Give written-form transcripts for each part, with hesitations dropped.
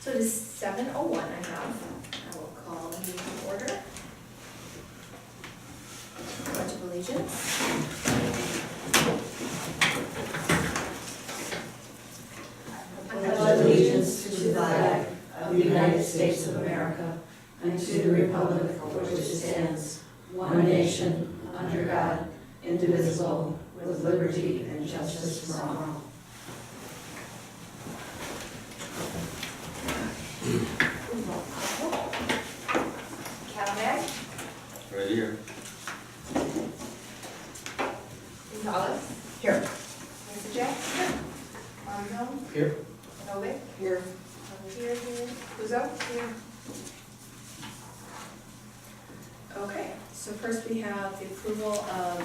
So it is 7:01 I will call the meeting to order. Pledge of allegiance. I pledge allegiance to the flag of the United States of America and to the republic for which it stands, one nation, under God, indivisible, with liberty and justice for all. Catamag. Right here. Gonzalez. Here. Mr. Jack. Marvin. Here. Novick. Here. Here. Kuzo. Here. Okay, so first we have the approval of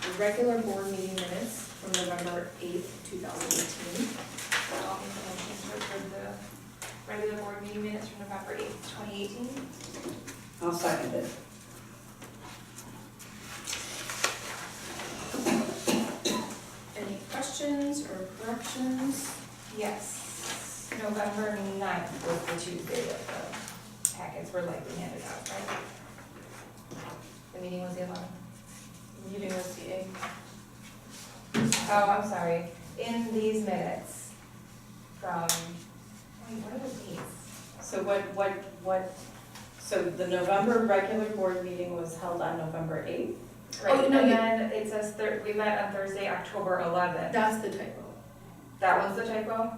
the regular board meeting minutes from November 8th, 2018. I'll make a motion to approve the regular board meeting minutes from November 8th, 2018. I'll second it. Any questions or corrections? Yes, November 9th was the Tuesday that the packets were likely handed out, right? The meeting was the 11th. The meeting was the 8th. Oh, I'm sorry. In these minutes from, wait, what are the dates? So so the November regular board meeting was held on November 8th? Right, Oh, and no, then it says we met on Thursday, October 11th. That's the typo. That was the typo?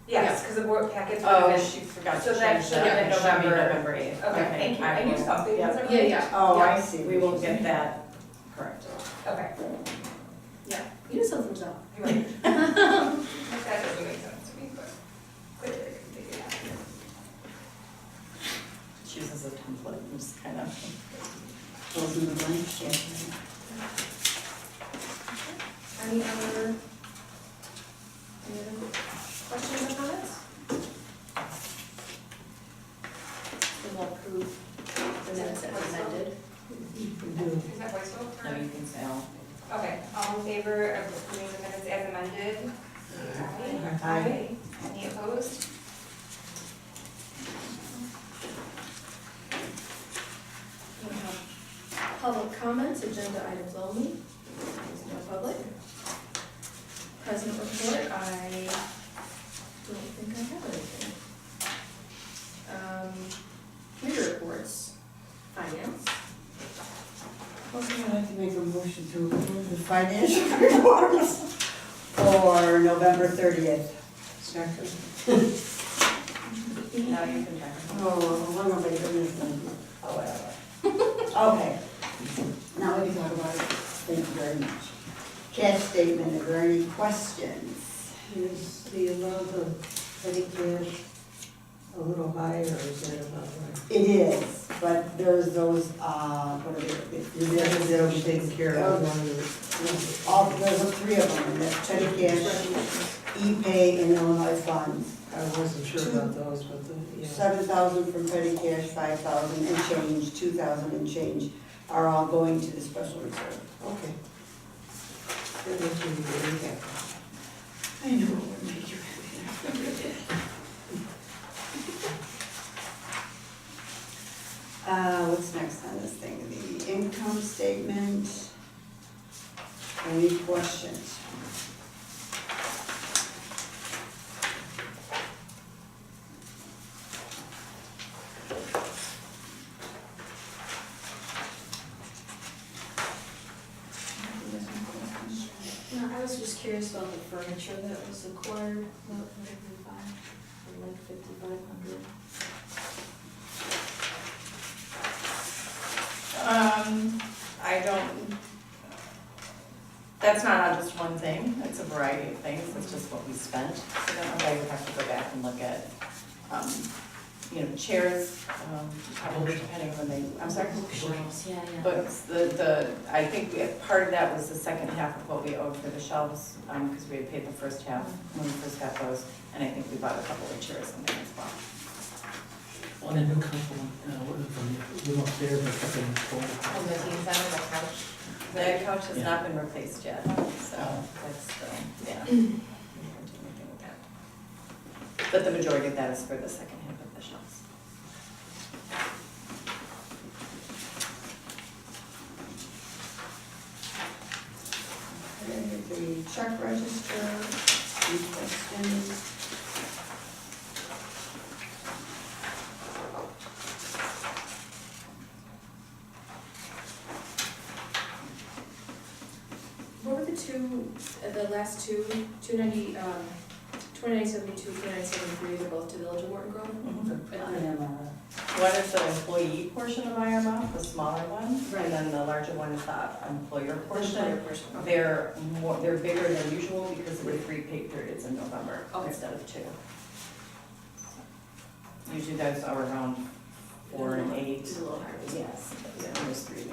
Yes, because the board packets were Oh, in. she forgot to So that change should have been that. It should be November. November 8th. Okay, thank you. I knew something Yeah. wasn't Yeah, right. yeah. Oh, Yeah. I see. We will get that correct. Okay. Yeah, you knew something was up. You're right. That doesn't make sense to me, but clearly I can figure it out. She uses a template and just kind of. Those in the blanks, Any other questions or comments? We'll approve the minutes as amended. Is that voice vote? No, you can say all. Okay, all in favor of approving the minutes as amended? Aye. Any opposed? We'll have public comments, agenda items only. There's no public. President report, I don't think I have anything. Committee reports, finance. I'd like to make a motion to approve the financial reports for November 30th. Second. Now you can check. Oh, one of my goodness. Oh, whatever. Okay, now we can talk about it. Thank you very much. Cash statement, are there any questions? Is the amount of petty cash a little high, or is that about right? It is, but there's those, what are they? That'll be taken care of. There's three of them, there's petty cash, e-pay, and Illinois funds. I wasn't sure about those, but yeah. 7,000 from petty cash, 5,000 and change, 2,000 and change are all going to the special reserve. Okay. That makes me very happy. I know it would make you happy. What's next on this thing? The income statement. Any questions? No, I was just curious about the furniture that was acquired, what did we buy, for like 5,500? I don't, that's not on just one thing, it's a variety of things, it's just what we spent. So then I would have to go back and look at, chairs, probably depending on when they, I'm sorry? Bookshelves, yeah. Books, I think part of that was the second half of what we owed for the shelves, because we had paid the first half when we first got those, and I think we bought a couple of chairs in there as well. On a new couple, from the room upstairs, or something. On the team center, the couch. The couch has not been replaced yet, so that's still, yeah. We haven't done anything with that. But the majority of that is for the second half of the shelves. Okay, the check register, any questions? What were the last two, 2972, 2973, they're both to Village of Morton Grove? One is the employee portion of IRMA, the smaller one, and then the larger one is the employer portion. They're bigger than usual because of the 3 pay periods in November instead of 2. Usually those are around 4 and 8. It's a little higher. Yes, there's 3.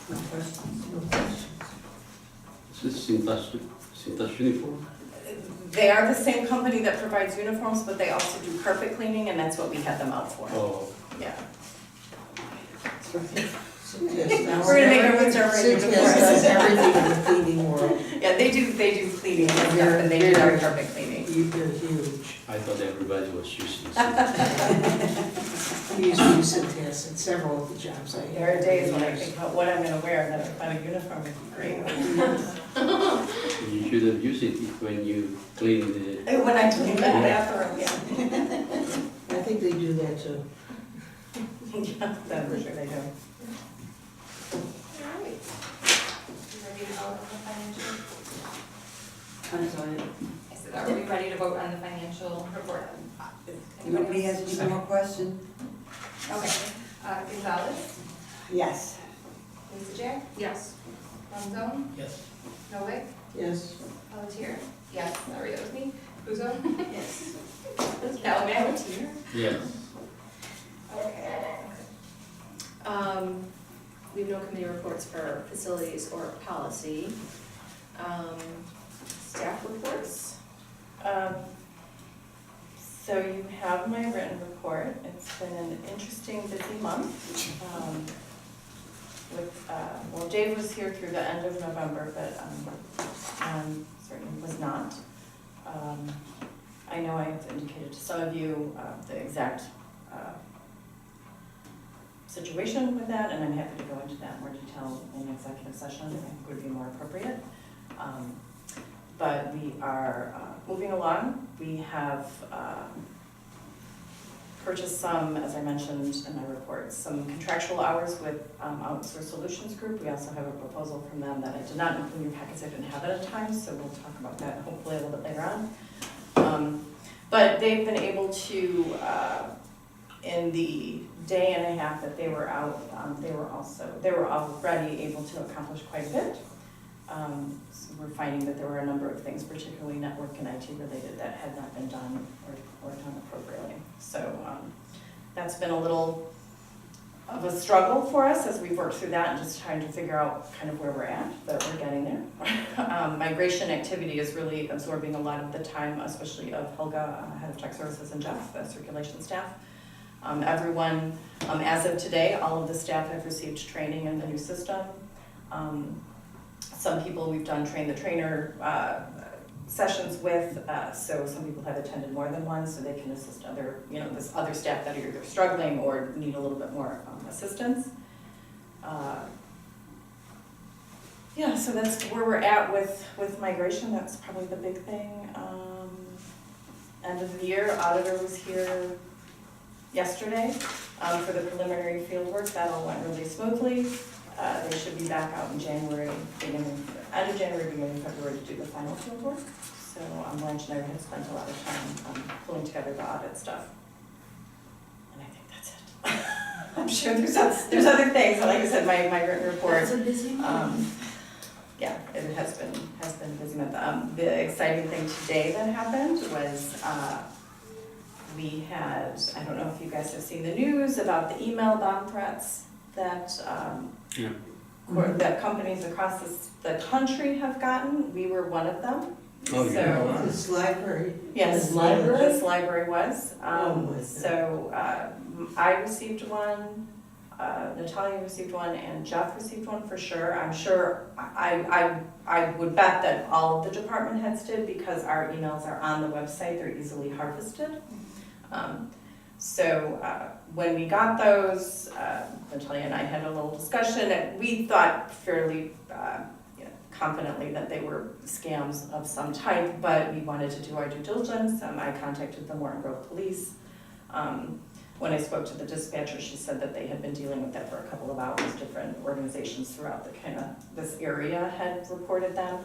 No questions? No questions. Is this Cintas uniform? They are the same company that provides uniforms, but they also do carpet cleaning, and that's what we had them out for. Oh, Yeah. Yes, We're gonna make everyone's our Cintas uniform. does everything in the cleaning world. Yeah, they do cleaning and stuff, and they do our carpet cleaning. They're huge. I thought everybody was using Cintas. We used to use Cintas in several of the jobs I had. There are days when I think about what I'm gonna wear, and I find a uniform would be great. You should have used it when you clean the. When I clean the bathroom, yeah. I think they do that too. Yeah, that's for sure they do. Alright. Ready to vote on the financial? I'm sorry, I said, are we ready to vote on the financial report? nobody has any more questions? Okay, Gonzalez, Yes. Lisa Jack, Yes. Ronzone, Yes. Novick, Yes. Pelletier, yes, sorry, that was me, Puzo, Yes. Pelletier. Yes. Okay. We have no committee reports for facilities or policy. Staff reports? So you have my written report. It's been an interesting, busy month. Well, Dave was here through the end of November, but certainly was not. I know I have indicated to some of you the exact situation with that, and I'm happy to go into that in more detail in executive session. I think would be more appropriate. But we are moving along. We have purchased some, as I mentioned in my report, some contractual hours with Outsourced Solutions Group. We also have a proposal from them that I did not include in your packets. I didn't have it at the time, so we'll talk about that hopefully a little bit later on. But they've been able to, in the day and a half that they were out, they were already able to accomplish quite a bit. So we're finding that there were a number of things, particularly network and IT related, that had not been done or done appropriately. So that's been a little of a struggle for us as we've worked through that and just trying to figure out kind of where we're at, but we're getting there. Migration activity is really absorbing a lot of the time, especially of Helga, head of tech services, and Jeff, the circulation staff. Everyone, as of today, all of the staff have received training in the new system. Some people we've done train the trainer sessions with, so some people have attended more than one, so they can assist other, this other staff that are either struggling or need a little bit more assistance. Yeah, so that's where we're at with migration. That's probably the big thing. End of the year, auditor was here yesterday for the preliminary field work. That all went really smoothly. They should be back out in January, end of January, beginning of February to do the final field work. So Blanche and I have spent a lot of time pulling together the audit stuff. And I think that's it. I'm sure there's other things, like I said, my written report. It's a busy month. Yeah, it has been a busy month. The exciting thing today that happened was we had, I don't know if you guys have seen the news about the email bomb threats that that companies across the country have gotten. We were one of them. Oh, yeah. So, This library. yes, This library? this library was. Oh, my God. So, I received one, Natalia received one, and Jeff received one for sure. I'm sure, I would bet that all of the department heads did because our emails are on the website, they're easily harvested. So, when we got those, Natalia and I had a little discussion, and we thought fairly, confidently that they were scams of some type, but we wanted to do our due diligence. I contacted the Morton Grove Police. When I spoke to the dispatcher, she said that they had been dealing with that for a couple of hours. Different organizations throughout the this area had reported them.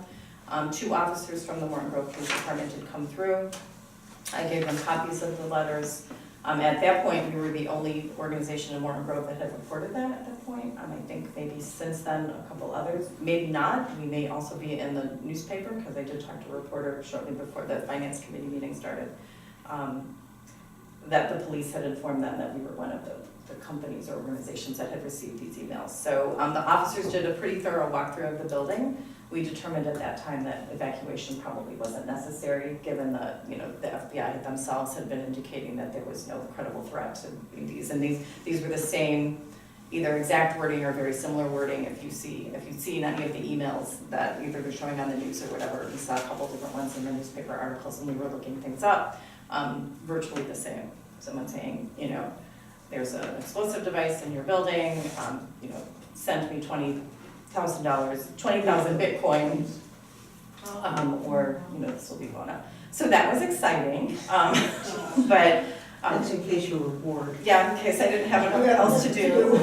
2 officers from the Morton Grove Police Department did come through. I gave them copies of the letters. At that point, we were the only organization in Morton Grove that had reported that at that point. I think maybe since then, a couple others, maybe not. We may also be in the newspaper, because I did talk to a reporter shortly before the finance committee meeting started, that the police had informed them that we were one of the companies or organizations that had received these emails. So the officers did a pretty thorough walkthrough of the building. We determined at that time that evacuation probably wasn't necessary, given that, the FBI themselves had been indicating that there was no credible threat to these. And these were the same, either exact wording or very similar wording. If you've seen any of the emails that either they're showing on the news or whatever, we saw a couple different ones in the newspaper articles and we were looking things up, virtually the same. Someone saying, there's an explosive device in your building, send me $20,000, 20,000 Bitcoin, or, this will be blown up. So that was exciting, but. That's in case you were bored. Yeah, in case I didn't have anything else to do.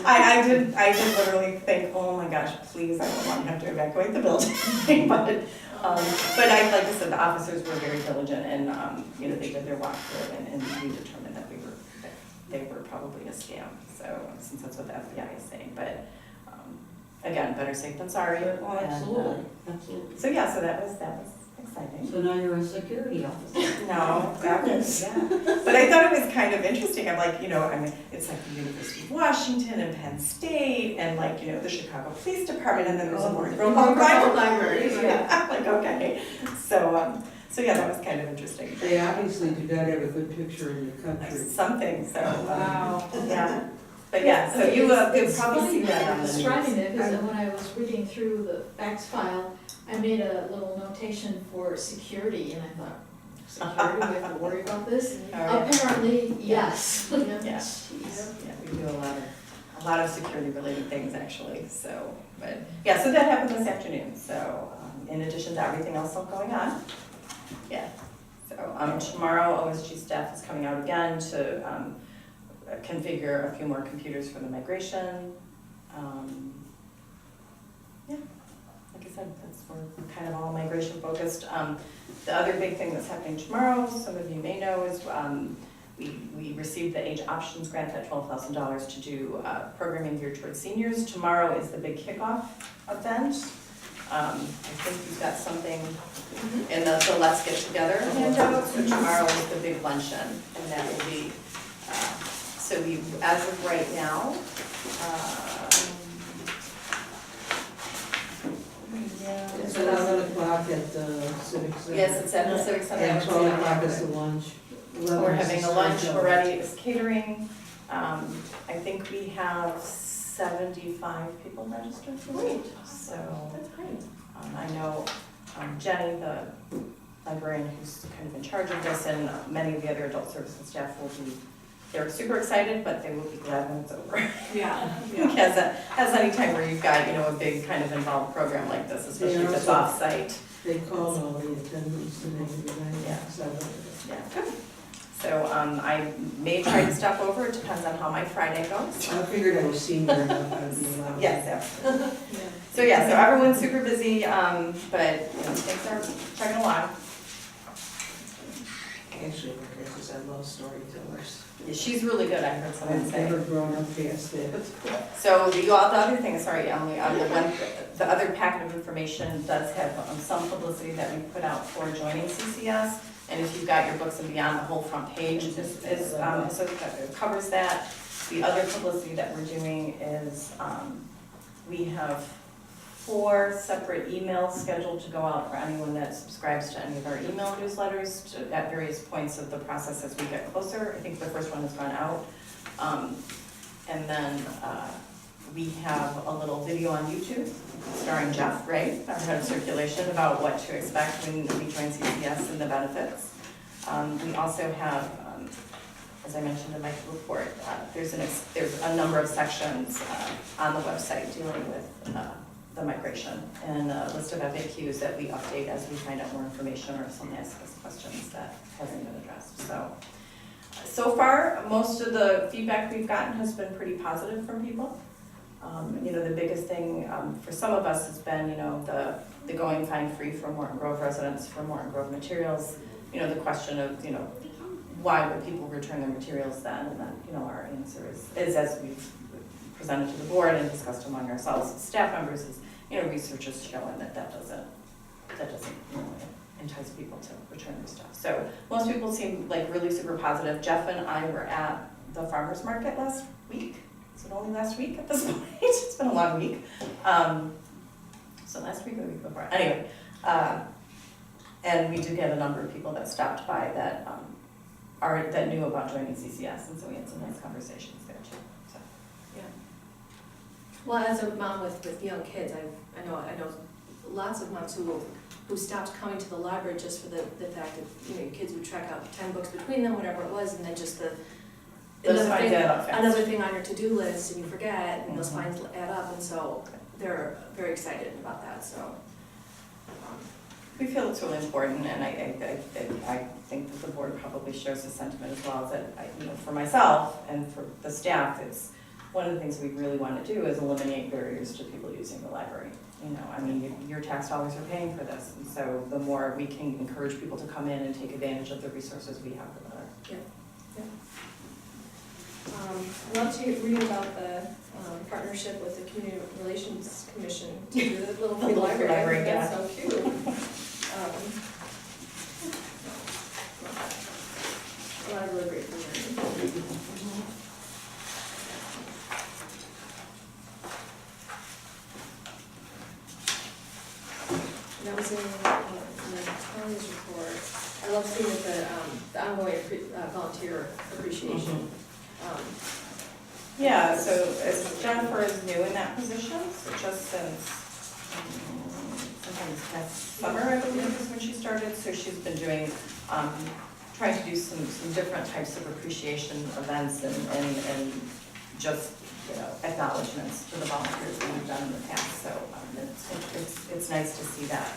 I did literally think, oh my gosh, please, I don't want to have to evacuate the building. But like I said, the officers were very diligent and, they did their walkthrough and we determined that they were probably a scam. So, since that's what the FBI is saying, but, again, better safe than sorry. Oh, absolutely, absolutely. So yeah, so that was exciting. So now you're a security officer. No, that was, yeah. But I thought it was kind of interesting. I'm like, it's like the University of Washington and Penn State and like, the Chicago Police Department and then there's a Morton Grove Library. Yeah, like, okay. So yeah, that was kind of interesting. They obviously do not have a good picture in the country. Something, so. Wow. Yeah. But yeah, so you'll probably see that on the news. It's striking it, because when I was reading through the facts file, I made a little notation for security, and I thought, security, we have to worry about this? Oh, yeah. Apparently, yes. Yeah. Jeez. Yeah, we do a lot of security related things actually, so, but, yeah, so that happened this afternoon, so, in addition to everything else going on, yeah. So, tomorrow OSG staff is coming out again to, configure a few more computers for the migration. Yeah, like I said, we're kind of all migration focused. The other big thing that's happening tomorrow, some of you may know, is we received the age options grant at $12,000 to do programming geared towards seniors. Tomorrow is the big kickoff event. I think we've got something in the Let's Get Together handout. So tomorrow is the big luncheon, and that will be, so as of right now, It's at 11 o'clock at the Civic Center. yes, it's at the Civic Center. And 12 o'clock is the lunch. We're having a lunch already, it's catering. I think we have 75 people registered for it. So That's great. I know Jenny, the librarian who's kind of in charge of this, and many of the other adult services staff will be, they're super excited, but they will be glad when it's over. Yeah. Because as any time where you've got, a big kind of involved program like this, especially if it's off-site. They called all the attendants and everybody. Yeah. So, Yeah, good. So I may try to stop over, it depends on how my Friday goes. I figured I was senior enough, I'd be allowed. Yes, absolutely. So yeah, so everyone's super busy, but things are chugging along. Actually, because I love storytellers. Yeah, she's really good, I heard someone I've say. never grown up past that. So the other thing, sorry, Emily, the other packet of information does have some publicity that we put out for joining CCS. And if you've got your Books and Beyond, the whole front page so it covers that. The other publicity that we're doing is we have 4 separate emails scheduled to go out for anyone that subscribes to any of our email newsletters at various points of the process as we get closer. I think the first one has gone out. And then we have a little video on YouTube starring Jeff Ray, our head of circulation, about what to expect when we join CCS and the benefits. We also have, as I mentioned in my report, there's a number of sections on the website dealing with the migration and a list of FAQs that we update as we find out more information or someone asks us questions that hasn't been addressed. So far, most of the feedback we've gotten has been pretty positive from people. The biggest thing for some of us has been, the going fine free for Morton Grove residents for Morton Grove materials. The question of, why would people return their materials then? And then, our answer is as we've presented to the board and discussed among ourselves as staff members, is, research is showing that doesn't entice people to return their stuff. So most people seem like really super positive. Jeff and I were at the farmer's market last week. Is it only last week at this point? It's been a long week. So last week or the week before. Anyway, and we did get a number of people that stopped by that that knew about joining CCS, and so we had some nice conversations there too. So Yeah. Well, as a mom with young kids, I know lots of moms who stopped coming to the library just for the fact that, your kids would track out 10 books between them, whatever it was, and then just another thing on your to-do list, and you forget, and those fines add up, and so they're very excited about that, so. we feel it's really important, and I think that the board probably shares the sentiment as well, that for myself and for the staff, it's one of the things we really want to do is eliminate barriers to people using the library. Your tax dollars are paying for this, and so the more we can encourage people to come in and take advantage of the resources we have, the better. Yeah. I'd love to read about the partnership with the Community Relations Commission to do the little free library. I think that's so cute. A lot of really great programming. That was in Tony's report. I love seeing the ongoing volunteer appreciation. Yeah, so as Jennifer is new in that position, so just since sometime last summer, I believe is when she started, so she's been doing, trying to do some different types of appreciation events and just, acknowledgements to the volunteers that we've done in the past, so it's nice to see that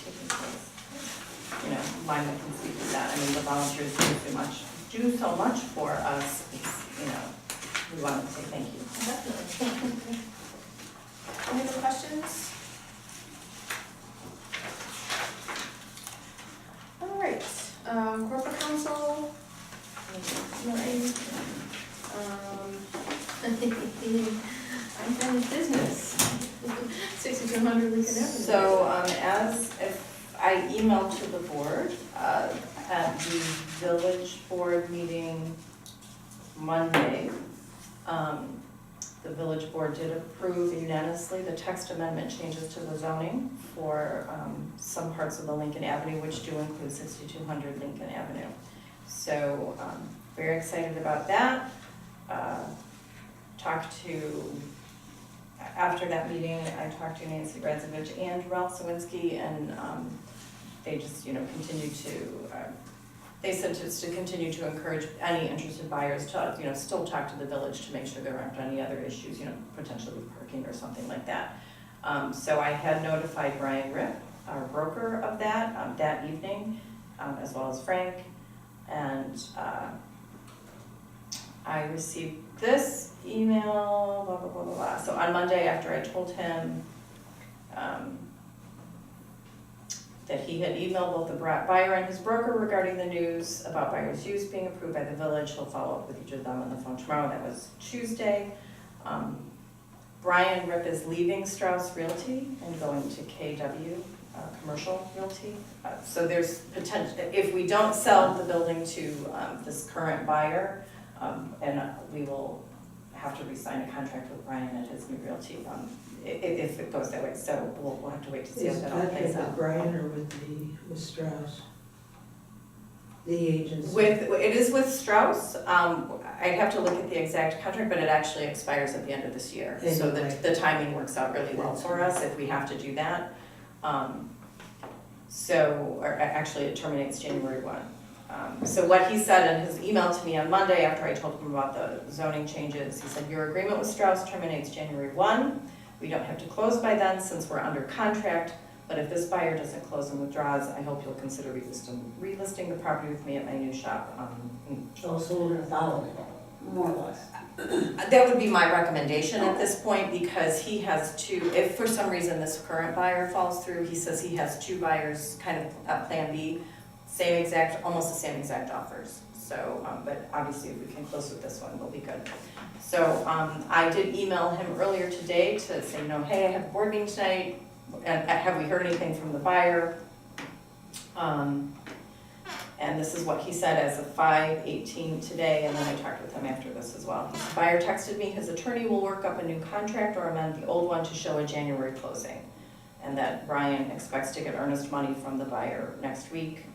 taking place. Lyma can speak to that. The volunteers do so much for us, we want to say thank you. Definitely. Any other questions? All right, corporate counsel. Nothing. Unfinished business. 6200 Lincoln Avenue. So as if I emailed to the board at the village board meeting Monday, the village board did approve unanimously the text amendment changes to the zoning for some parts of the Lincoln Avenue, which do include 6200 Lincoln Avenue. So very excited about that. After that meeting, I talked to Nancy Bradzovich and Ralph Sawinski, and they just, continue to, they said just to continue to encourage any interested buyers to, still talk to the village to make sure there aren't any other issues, potentially with parking or something like that. So I had notified Brian Ripp, our broker, of that evening, as well as Frank, and I received this email, blah, blah, blah, blah, blah. So on Monday, after I told him that he had emailed both the buyer and his broker regarding the news about buyer's use being approved by the village, he'll follow up with each of them on the phone tomorrow. That was Tuesday. Brian Ripp is leaving Strauss Realty and going to KW Commercial Realty. So there's potential, if we don't sell the building to this current buyer, and we will have to re-sign a contract with Brian at his new realty. if it goes that way, so we'll have to wait to see how Is that all that plays with out. Brian or with Strauss? The agency? It is with Strauss, I'd have to look at the exact contract, but it actually expires at the end of this year. So Anyway. the timing works out really well for us if we have to do that. Actually, it terminates January 1. So what he said in his email to me on Monday, after I told him about the zoning changes, he said, your agreement with Strauss terminates January 1. We don't have to close by then since we're under contract, but if this buyer doesn't close and withdraws, I hope you'll consider relisting the property with me at my new shop. Also, we're gonna follow it, more or less. That would be my recommendation at this point, because he has two, if for some reason this current buyer falls through, he says he has two buyers, kind of plan B, almost the same exact offers. So, but obviously if we can close with this one, we'll be good. So, I did email him earlier today to say, hey, I have a board meeting tonight, and have we heard anything from the buyer? And this is what he said as of 5:18 today, and then I talked with him after this as well. The buyer texted me, his attorney will work up a new contract or amend the old one to show a January closing. And that Brian expects to get earnest money from the buyer next week.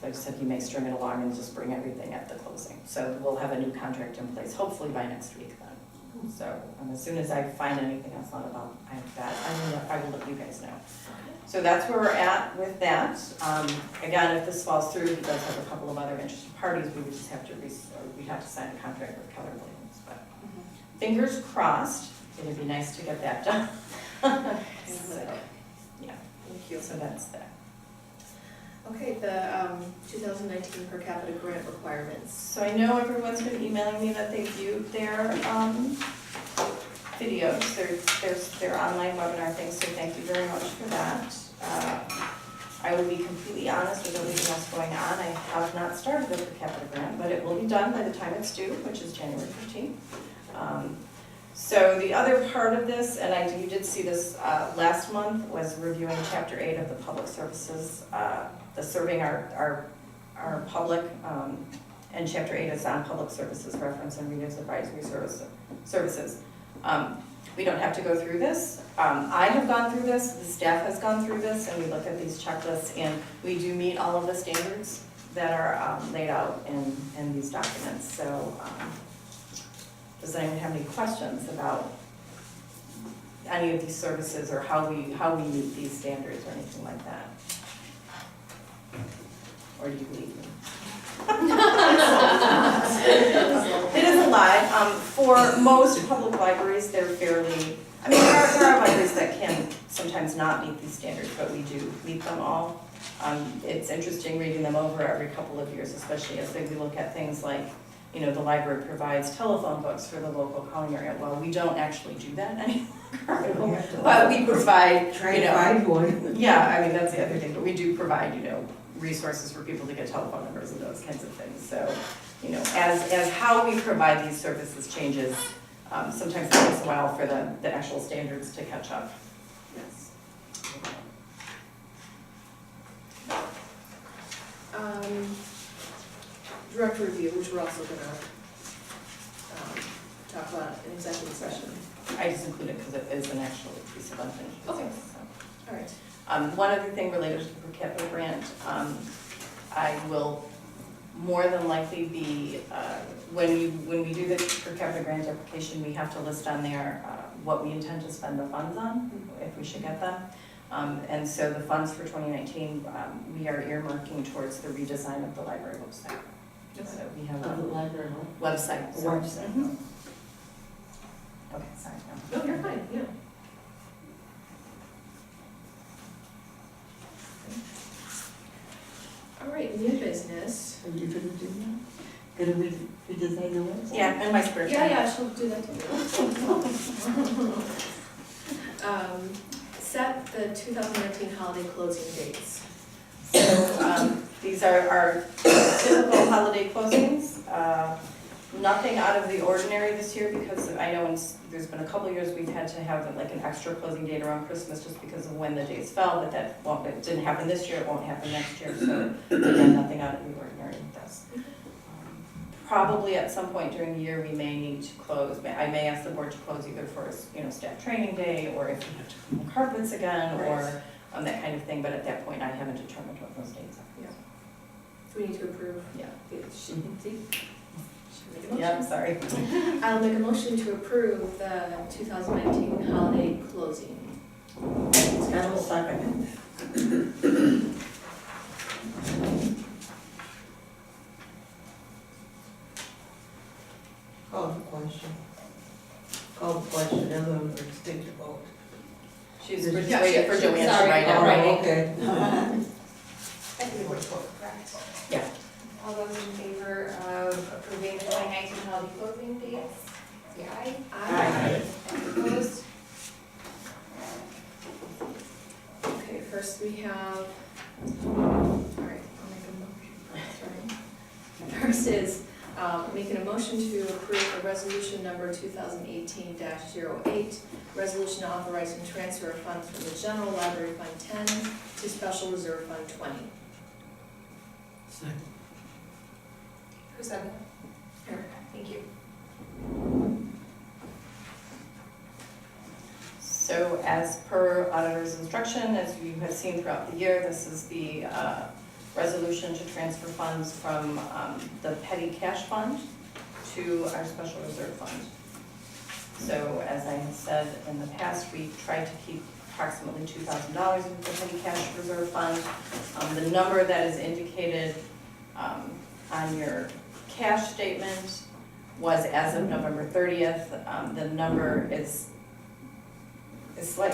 Like I said, he may string it along and just bring everything at the closing. So we'll have a new contract in place, hopefully by next week then. So as soon as I find anything else out about that, I will let you guys know. So that's where we're at with that. Again, if this falls through, he does have a couple of other interested parties, we would just have to, we'd have to sign a contract with Keller Williams. But fingers crossed, it'd be nice to get that done. So, yeah, Thank you. so that's that. Okay, the 2019 per capita grant requirements. So I know everyone's been emailing me that they viewed their videos, their online webinar thing, so thank you very much for that. I will be completely honest with everything else going on. I have not started the per capita grant, but it will be done by the time it's due, which is January 15th. So the other part of this, and you did see this last month, was reviewing Chapter 8 of the Public Services, the serving our public, and Chapter 8 is on Public Services Reference and Readers Advisory Services. We don't have to go through this. I have gone through this, the staff has gone through this, and we look at these checklists, and we do meet all of the standards that are laid out in these documents. So does anyone have any questions about any of these services or how we meet these standards or anything like that? Or do you believe me? It is a lie. For most public libraries, they're fairly, there are libraries that can sometimes not meet these standards, but we do meet them all. It's interesting reading them over every couple of years, especially as we look at things like, the library provides telephone books for the local calling area. Well, we don't actually do that anymore, but we provide, Try to find one. yeah, that's the other thing, but we do provide, resources for people to get telephone numbers and those kinds of things. So, as how we provide these services changes, sometimes it takes a while for the actual standards to catch up. Yes. Direct review, which we're also gonna talk about in executive session. I just include it because it is an actual piece of unfinished business. Okay. So. All right. One other thing related to the per capita grant, I will more than likely be, when we do the per capita grant application, we have to list on there what we intend to spend the funds on, if we should get them. And so the funds for 2019, we are earmarking towards the redesign of the library website. So we have Of the a library. website. A website. Mhm. Okay, sorry. No. No, you're fine, yeah. All right, new business. Are you gonna do that? Gonna redesign the website? Yeah, and my spare time. Yeah, she'll do that too. Set the 2019 holiday closing dates. So these are our typical holiday closings. Nothing out of the ordinary this year because I know there's been a couple of years we've had to have like an extra closing date around Christmas just because of when the dates fell, but it didn't happen this year, it won't happen next year. So again, nothing out of the ordinary with this. Probably at some point during the year, we may need to close. I may ask the board to close either for, staff training day, or if we have to clean carpets again, or that kind of thing, but at that point, I haven't determined what those dates are. Yeah. So we need to approve. Yeah. Should make a motion? Yeah, I'm sorry. I'll make a motion to approve the 2019 holiday closing. I will second it. Call the question. Call the question and then take your vote. She's Yeah, just waiting for Joanne to sorry, write all down. right. Oh, okay. I think we would vote, correct? Yeah. All those in favor of approving the 2019 holiday closing dates, say aye. Aye. Any opposed? Okay, first we have, all right, I'll make a motion. Sorry. First is making a motion to approve the resolution number 2018-08, resolution authorizing transfer of funds from the General Library Fund 10 to Special Reserve Fund 20. Second. Who said that? Erica. Thank you. So as per auditor's instruction, as you have seen throughout the year, this is the resolution to transfer funds from the petty cash fund to our special reserve fund. So as I have said in the past, we tried to keep approximately $2,000 in the petty cash reserve fund. The number that is indicated on your cash statement was as of November 30th. The number is like,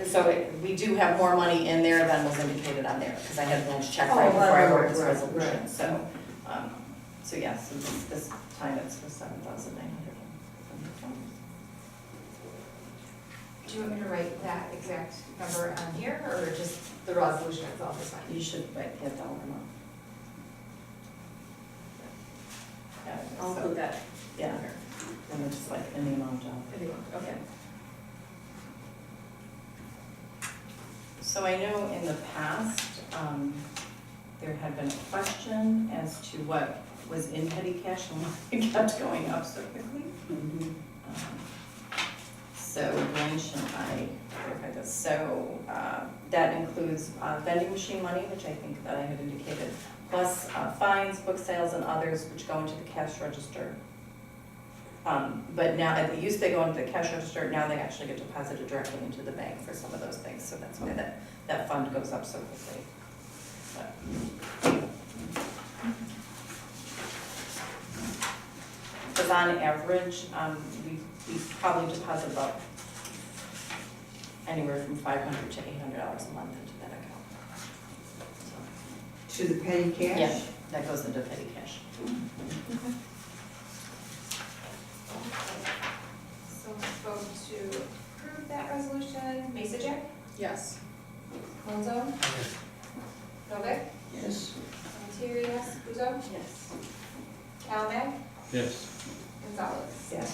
so we do have more money in there than was indicated on there, because I had a blank check right before I wrote this resolution. Right. So yes, so this time it's for $7,900. Do you want me to write that exact number on here, or just the resolution itself is fine? You should write that dollar amount. Yeah, I'll so- include that. Yeah, and it's like in the amount of. Okay. So I know in the past, there had been a question as to what was in petty cash and why it kept going up so quickly. So when should I clarify this? So that includes vending machine money, which I think that I had indicated, plus fines, book sales, and others which go into the cash register. But now, they used to go into the cash register, now they actually get deposited directly into the bank for some of those things, so that's why that fund goes up so quickly. Because on average, we probably deposit about anywhere from $500 to $800 a month into that account. To the petty cash? Yeah, that goes into petty cash. So let's vote to approve that resolution. Mason, Yes. Monzo, Novak, Yes. Montier, yes, Puzo, Yes. Calmac, Yes. Gonzalez. Yes.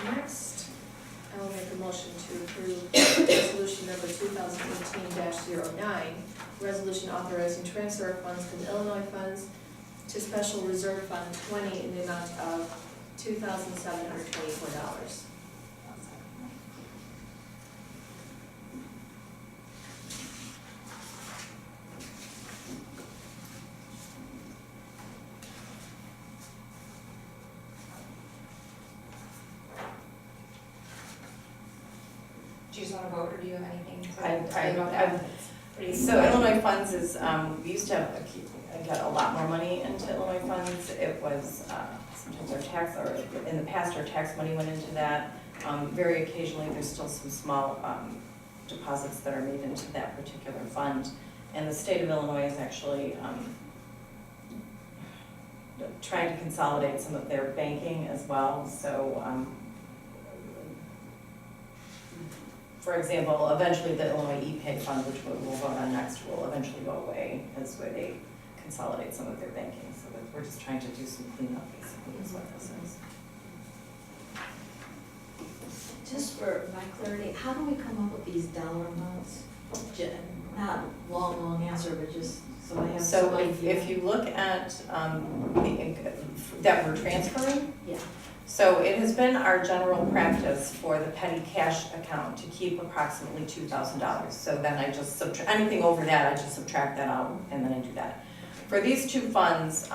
Next, I will make a motion to approve resolution number 2018-09, resolution authorizing transfer of funds from Illinois funds to Special Reserve Fund 20 in the amount of $2,724. Do you just want to vote, or do you have anything to I- say about that? I- Pretty So Illinois funds is, we used to have, got a lot more money into Illinois funds. It was, sometimes our tax, or in the past, our tax money went into that. Very occasionally, there's still some small deposits that are made into that particular fund. And the state of Illinois is actually trying to consolidate some of their banking as well. So, for example, eventually the Illinois e-pay fund, which we'll vote on next, will eventually go away as where they consolidate some of their banking. So that we're just trying to do some cleanup, basically, is what this is. Just for my clarity, how do we come up with these dollar amounts? Not long answer, but just so I have So some idea. if you look at, that we're transferring, Yeah. so it has been our general practice for the petty cash account to keep approximately $2,000. So then I just subtract, anything over that, I just subtract that out and then I do that. For these two funds,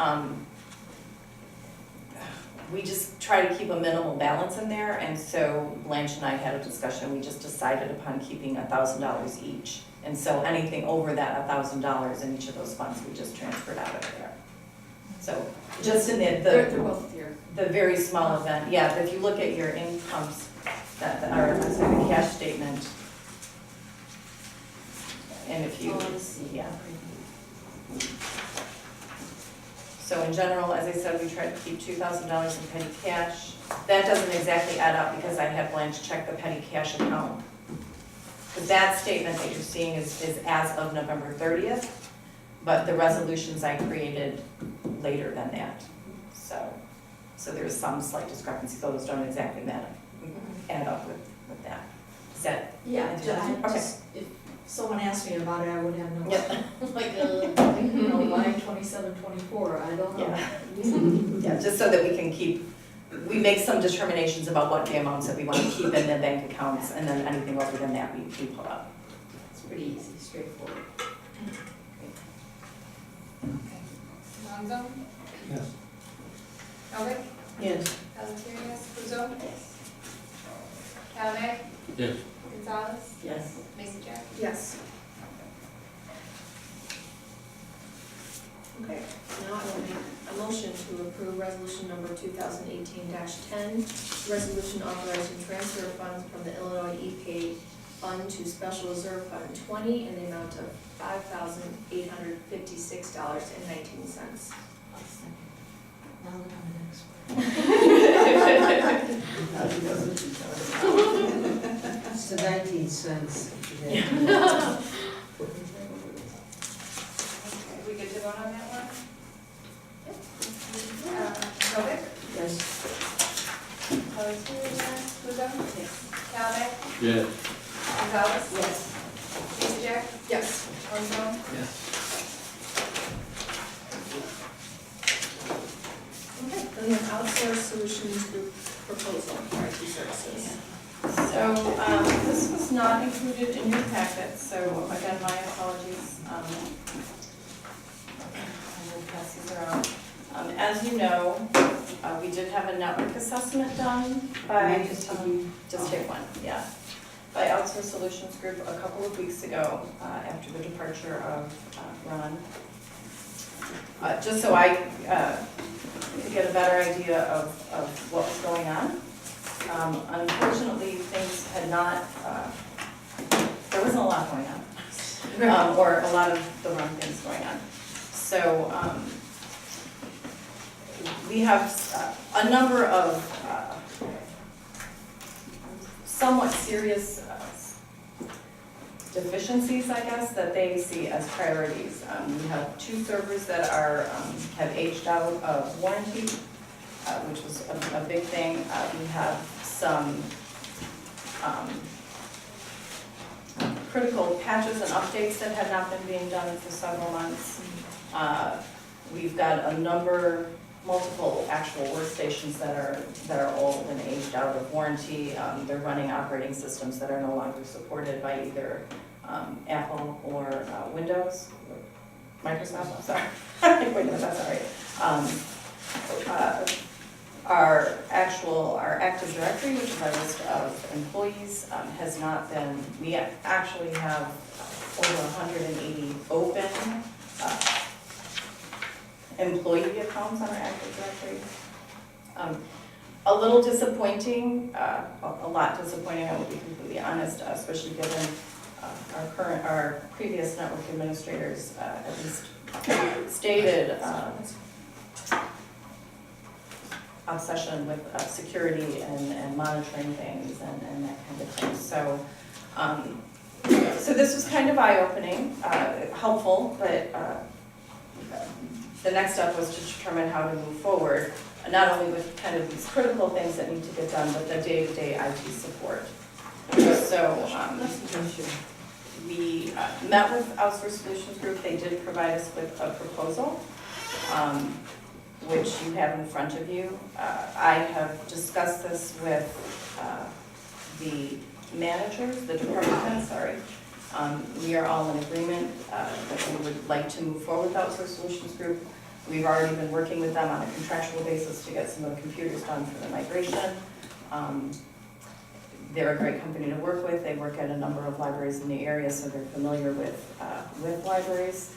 we just try to keep a minimal balance in there, and so Blanche and I had a discussion, we just decided upon keeping $1,000 each. And so anything over that $1,000 in each of those funds, we just transferred out of there. So just in They're both here. the very small event, yeah, if you look at your incomes, or, I'm sorry, the cash statement, and if you, Oh, I see. yeah. So in general, as I said, we try to keep $2,000 in petty cash. That doesn't exactly add up because I had Blanche check the petty cash account. But that statement that you're seeing is as of November 30th, but the resolutions I created later than that. So there's some slight discrepancies, those don't exactly add up with that. Is that? Yeah, Okay. just, if someone asked me about it, I would have no, Yeah. like, line 27, 24, I don't know. Yeah, just so that we can keep, we make some determinations about what the amounts that we want to keep in the bank accounts, and then anything other than that, we pull out. It's pretty easy, straightforward. Lonzo? Yes. Novick? Yes. Delacuria? Puzo? Yes. Cavanagh? Yes. Gonzalez? Yes. Macy Jack? Yes. Okay, now I will make a motion to approve resolution number 2018-10, resolution authorizing transfer of funds from the Illinois E-Pay Fund to Special Reserve Fund 20 in the amount of $5,856.19. Now that I'm an expert. It's the 19 cents. Okay, we good to vote on that one? Novick? Yes. Delacuria? Puzo? Yes. Cavanagh? Yes. Gonzalez? Yes. Macy Jack? Yes. Lonzo? Yes. Okay, then the outsourced solutions group proposal for IT services. So this was not included in your packet, so again, my apologies. I will pass these around. As you know, we did have a network assessment done by, just take one, yeah, by Outsource Solutions Group a couple of weeks ago after the departure of Ron. Just so I could get a better idea of what was going on. Unfortunately, things had not, there wasn't a lot going on, or a lot of the wrong things going on. So we have a number of somewhat serious deficiencies, I guess, that they see as priorities. We have 2 servers that are have aged out of warranty, which was a big thing. We have some critical patches and updates that had not been being done for several months. We've got a multiple actual workstations that are old and aged out of warranty. They're running operating systems that are no longer supported by either Apple or Windows, Microsoft, I'm sorry. Wait a minute, that's all right. Our Active Directory, which is our list of employees, has not been, we actually have over 180 open employee accounts on our Active Directory. A little disappointing, a lot disappointing, I will be completely honest, especially given our previous network administrators at least stated obsession with security and monitoring things and that kind of thing. So, so this was kind of eye-opening, helpful, but the next step was to determine how to move forward, not only with kind of these critical things that need to get done, but the day-to-day IT support. So, We met with Outsource Solutions Group. They did provide us with a proposal, which you have in front of you. I have discussed this with the managers, the department heads, sorry. We are all in agreement that we would like to move forward with Outsource Solutions Group. We've already been working with them on a contractual basis to get some of the computers done for the migration. They're a great company to work with. They work at a number of libraries in the area, so they're familiar with libraries.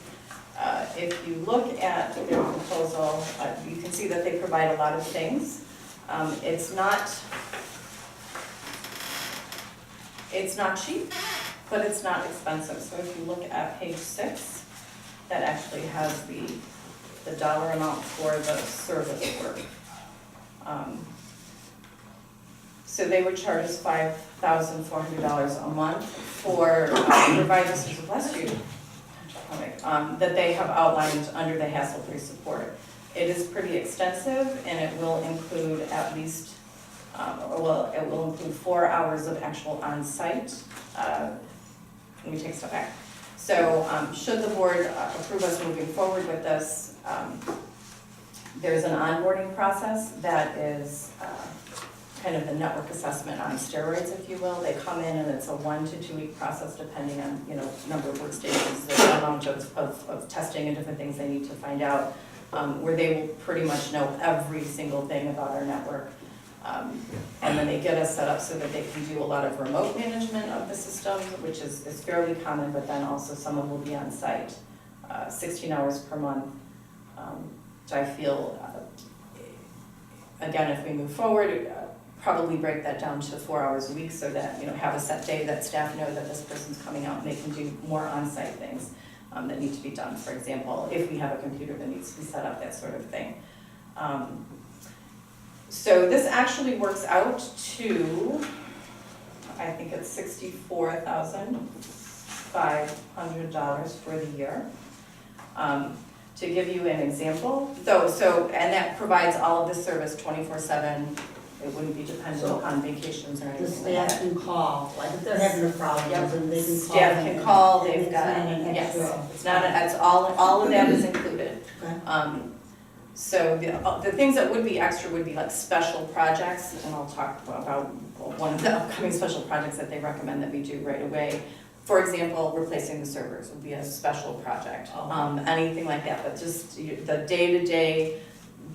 If you look at their proposal, you can see that they provide a lot of things. It's not cheap, but it's not expensive. So if you look at page 6, that actually has the dollar amount for the service work. So they would charge us $5,400 a month for providers, bless you, that they have outlined under the hassle-free support. It is pretty extensive, and it will include at least, it will include 4 hours of actual on-site. Let me take a step back. So should the board approve us moving forward with this, there's an onboarding process that is kind of the network assessment on steroids, if you will. They come in and it's a 1 to 2 week process depending on, number of workstations, the amount of testing and different things they need to find out, where they will pretty much know every single thing about our network. And then they get us set up so that they can do a lot of remote management of the systems, which is fairly common, but then also someone will be on site 16 hours per month. So I feel, again, if we move forward, probably break that down to 4 hours a week so that, have a set day that staff know that this person's coming out and they can do more on-site things that need to be done. For example, if we have a computer that needs to be set up, that sort of thing. So this actually works out to, I think it's $64,500 for the year. To give you an example, and that provides all of this service 24/7. It wouldn't be dependent upon vacations or The anything like that. staff can call, like if they're having a problem, Yep. then they can call. Staff can call, and they've it's got, not an yes, extra. it's not, it's all of that is included. Okay. So the things that would be extra would be like special projects, and I'll talk about one of the upcoming special projects that they recommend that we do right away. For example, replacing the servers would be a special project, anything like that, but just the day-to-day,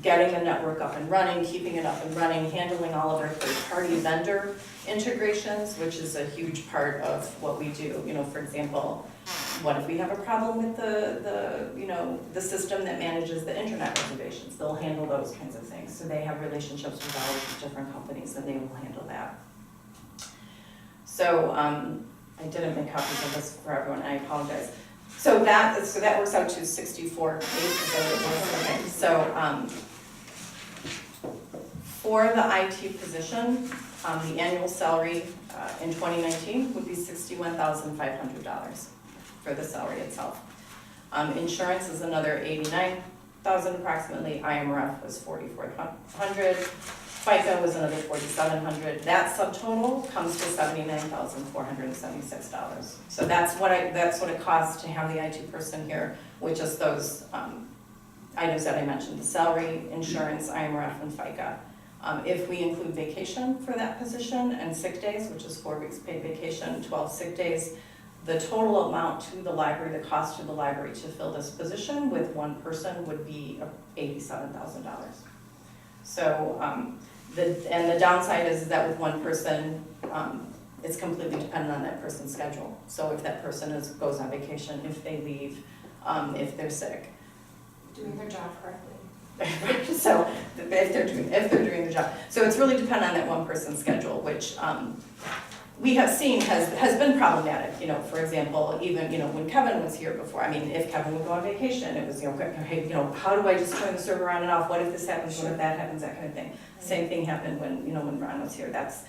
getting the network up and running, keeping it up and running, handling all of our third-party vendor integrations, which is a huge part of what we do. For example, what if we have a problem with the system that manages the internet reservations? They'll handle those kinds of things. So they have relationships with all of these different companies, and they will handle that. So I didn't make copies of this for everyone, I apologize. So that works out to 64,800. Okay. So for the IT position, the annual salary in 2019 would be $61,500 for the salary itself. Insurance is another $89,000 approximately. IMRF was $4,400. FICA was another $4,700. That subtotal comes to $79,476. So that's what it costs to have the IT person here, with just those items that I mentioned: the salary, insurance, IMRF, and FICA. If we include vacation for that position and sick days, which is 4 weeks paid vacation, 12 sick days, the total amount to the library, the cost to the library to fill this position with one person would be $87,000. So, the downside is that with one person, it's completely dependent on that person's schedule. So if that person goes on vacation, if they leave, if they're sick. Doing their job correctly. So if they're doing the job. So it's really dependent on that one person's schedule, which we have seen has been problematic. For example, even when Kevin was here before. I mean, if Kevin would go on vacation, it was hey, how do I just turn the server on and off? What if this happens? What if that happens? That kind of thing. Same thing happened when when Ron was here. That's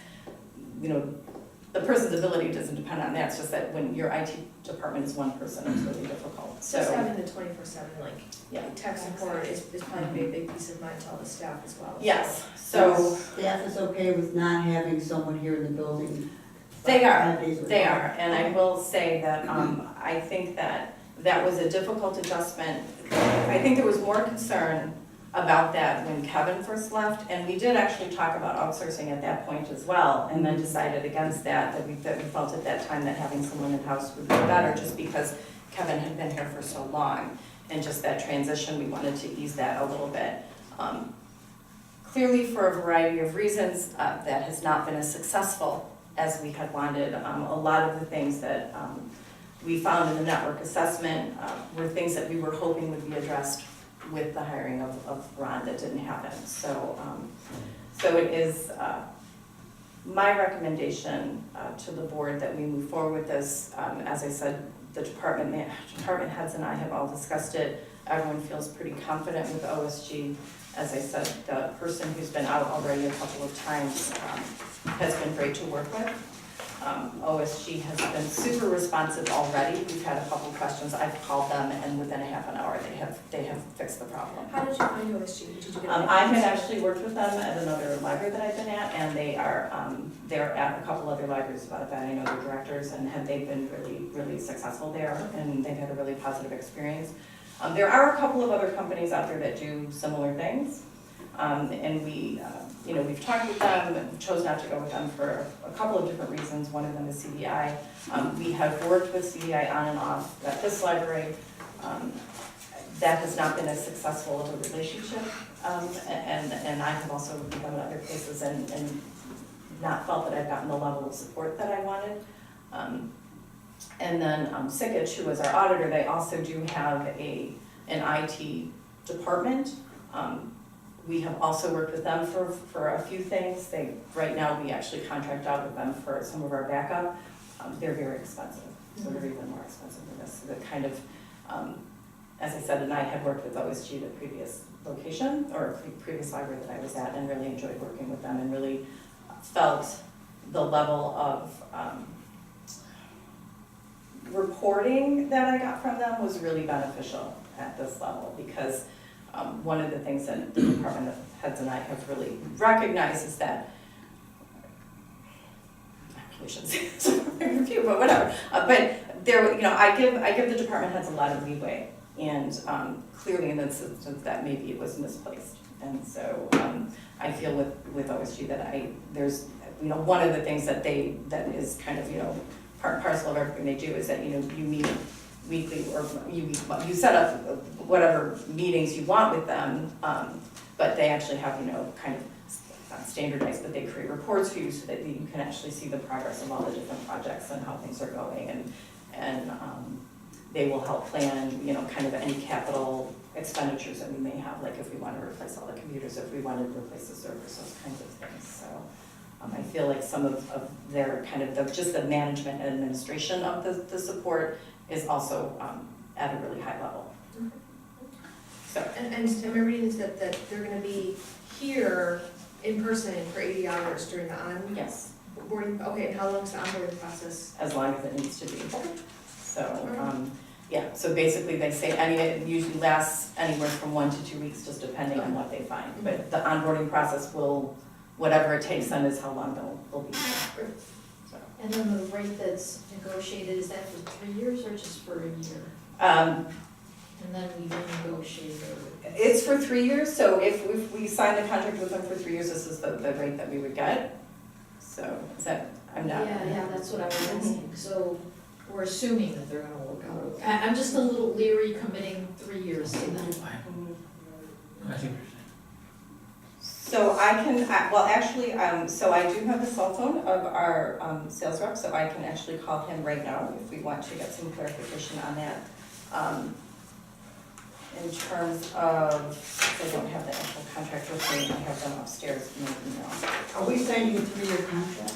the person's ability doesn't depend on that. It's just that when your IT department is one person, it's really difficult. So Just having the 24/7 yeah. tech support is probably a big piece of mind to all the staff as well. Yes. So Staff is okay with not having someone here in the building They are, 5 days a week. they are, and I will say that, I think that that was a difficult adjustment. I think there was more concern about that when Kevin first left, and we did actually talk about outsourcing at that point as well, and then decided against that we felt at that time that having someone in-house would be better, just because Kevin had been here for so long, and just that transition, we wanted to ease that a little bit. Clearly, for a variety of reasons, that has not been as successful as we had wanted. A lot of the things that we found in the network assessment were things that we were hoping would be addressed with the hiring of Ron that didn't happen. So, so it is my recommendation to the board that we move forward with this. As I said, the department heads and I have all discussed it. Everyone feels pretty confident with OSG. As I said, the person who's been out already a couple of times has been great to work with. OSG has been super responsive already. We've had a couple of questions. I've called them, and within a half an hour, they have fixed the problem. How did you find OSG? Did you get I had actually worked with them at another library that I've been at, and they are they're at a couple other libraries about that. I know their directors, and they've been really successful there, and they've had a really positive experience. There are a couple of other companies out there that do similar things, and we, we've talked with them and chose not to go with them for a couple of different reasons. One of them is CDI. We have worked with CDI on and off at this library. That has not been as successful of a relationship, and I have also begun at other places and not felt that I've gotten the level of support that I wanted. And then Sikich, who is our auditor, they also do have an IT department. We have also worked with them for a few things. Right now, we actually contract out with them for some of our backup. They're very expensive, so they're even more expensive than this. So the kind of, as I said, and I had worked with OSG, the previous location, or previous library that I was at, and really enjoyed working with them, and really felt the level of reporting that I got from them was really beneficial at this level, because one of the things that the department heads and I have really recognized is that, I probably shouldn't say this in my review, but whatever, but there, I give the department heads a lot of leeway, and clearly in this instance that maybe it was misplaced. And so I feel with OSG that there's, one of the things that is kind of, part and parcel of everything they do is that, you meet weekly, or you set up whatever meetings you want with them, but they actually have, kind of not standardized, but they create reports for you so that you can actually see the progress of all the different projects and how things are going, and they will help plan, kind of any capital expenditures that we may have, like if we want to replace all the computers, if we wanted to replace the servers, those kinds of things. So I feel like some of their kind of just the management and administration of the support is also at a really high level. So. And am I reading this that they're gonna be here in person for 80 hours during the Yes, onboarding? Okay, and how long is the onboarding process? as long as it needs to be. So, yeah, so basically they say it usually lasts anywhere from 1 to 2 weeks, just depending on what they find. But the onboarding process will, whatever it takes them is how long they'll be here. So. And then the rate that's negotiated, is that for 3 years or just for a year? And then we renegotiate or? It's for 3 years, so if we sign the contract with them for 3 years, this is the rate that we would get. So, is that, I'm not. Yeah, that's what I was asking. So we're assuming that they're gonna work out. I'm just a little leery committing 3 years to them. I think So I can, well, actually, so I do have the cell phone of our sales rep, so I can actually call him right now if we want to get some clarification on that. In terms of, I don't have the actual contract with me, I have them upstairs in my email. Are we signing a 3-year contract?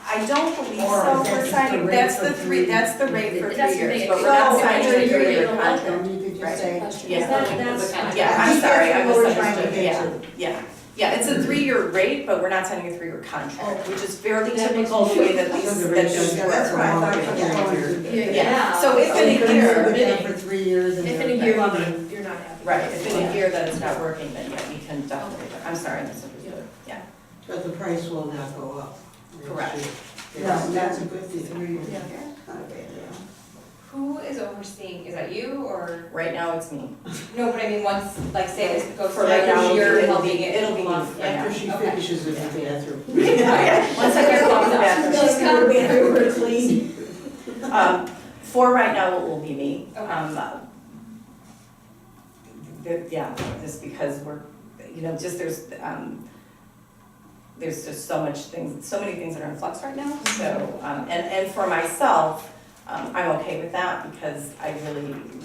I don't believe Or so, is that we're just signing, the rate that's for the three- that's the rate for 3 That's the years, rate. but we're not So, signing a you're 3-year right, contract. okay, you could just say. Yeah. That's fine. Yeah, I'm sorry, I That's what we're trying to misunderstood, get yeah, yeah, it's a 3-year rate, but we're not signing a 3-year contract, which is fairly That makes typical the way that So these, the that rate these goes- work. That's what I thought. Yeah, so if So in you a couldn't year, live with them for 3 years and. If in a they're year back. you're not happy. right, if in a year that it's not working, then yeah, we can definitely, I'm sorry, I misunderstood, yeah, But the price will not go up. Correct. Yeah, that's a good thing. Yeah. Not a bad deal. Who is overseeing, is that you or, Right now, it's me. no, but I mean, once, like, say this goes For right now, through, you're it'll be, helping it. it'll be me along. for now. After she Okay. finishes with the bathroom. Once I get it off the bathroom. She's got her bathroom clean. For right now, it will be me. Okay. Yeah, just because we're, just there's just so many things that are in flux right now, so, and for myself, I'm okay with that because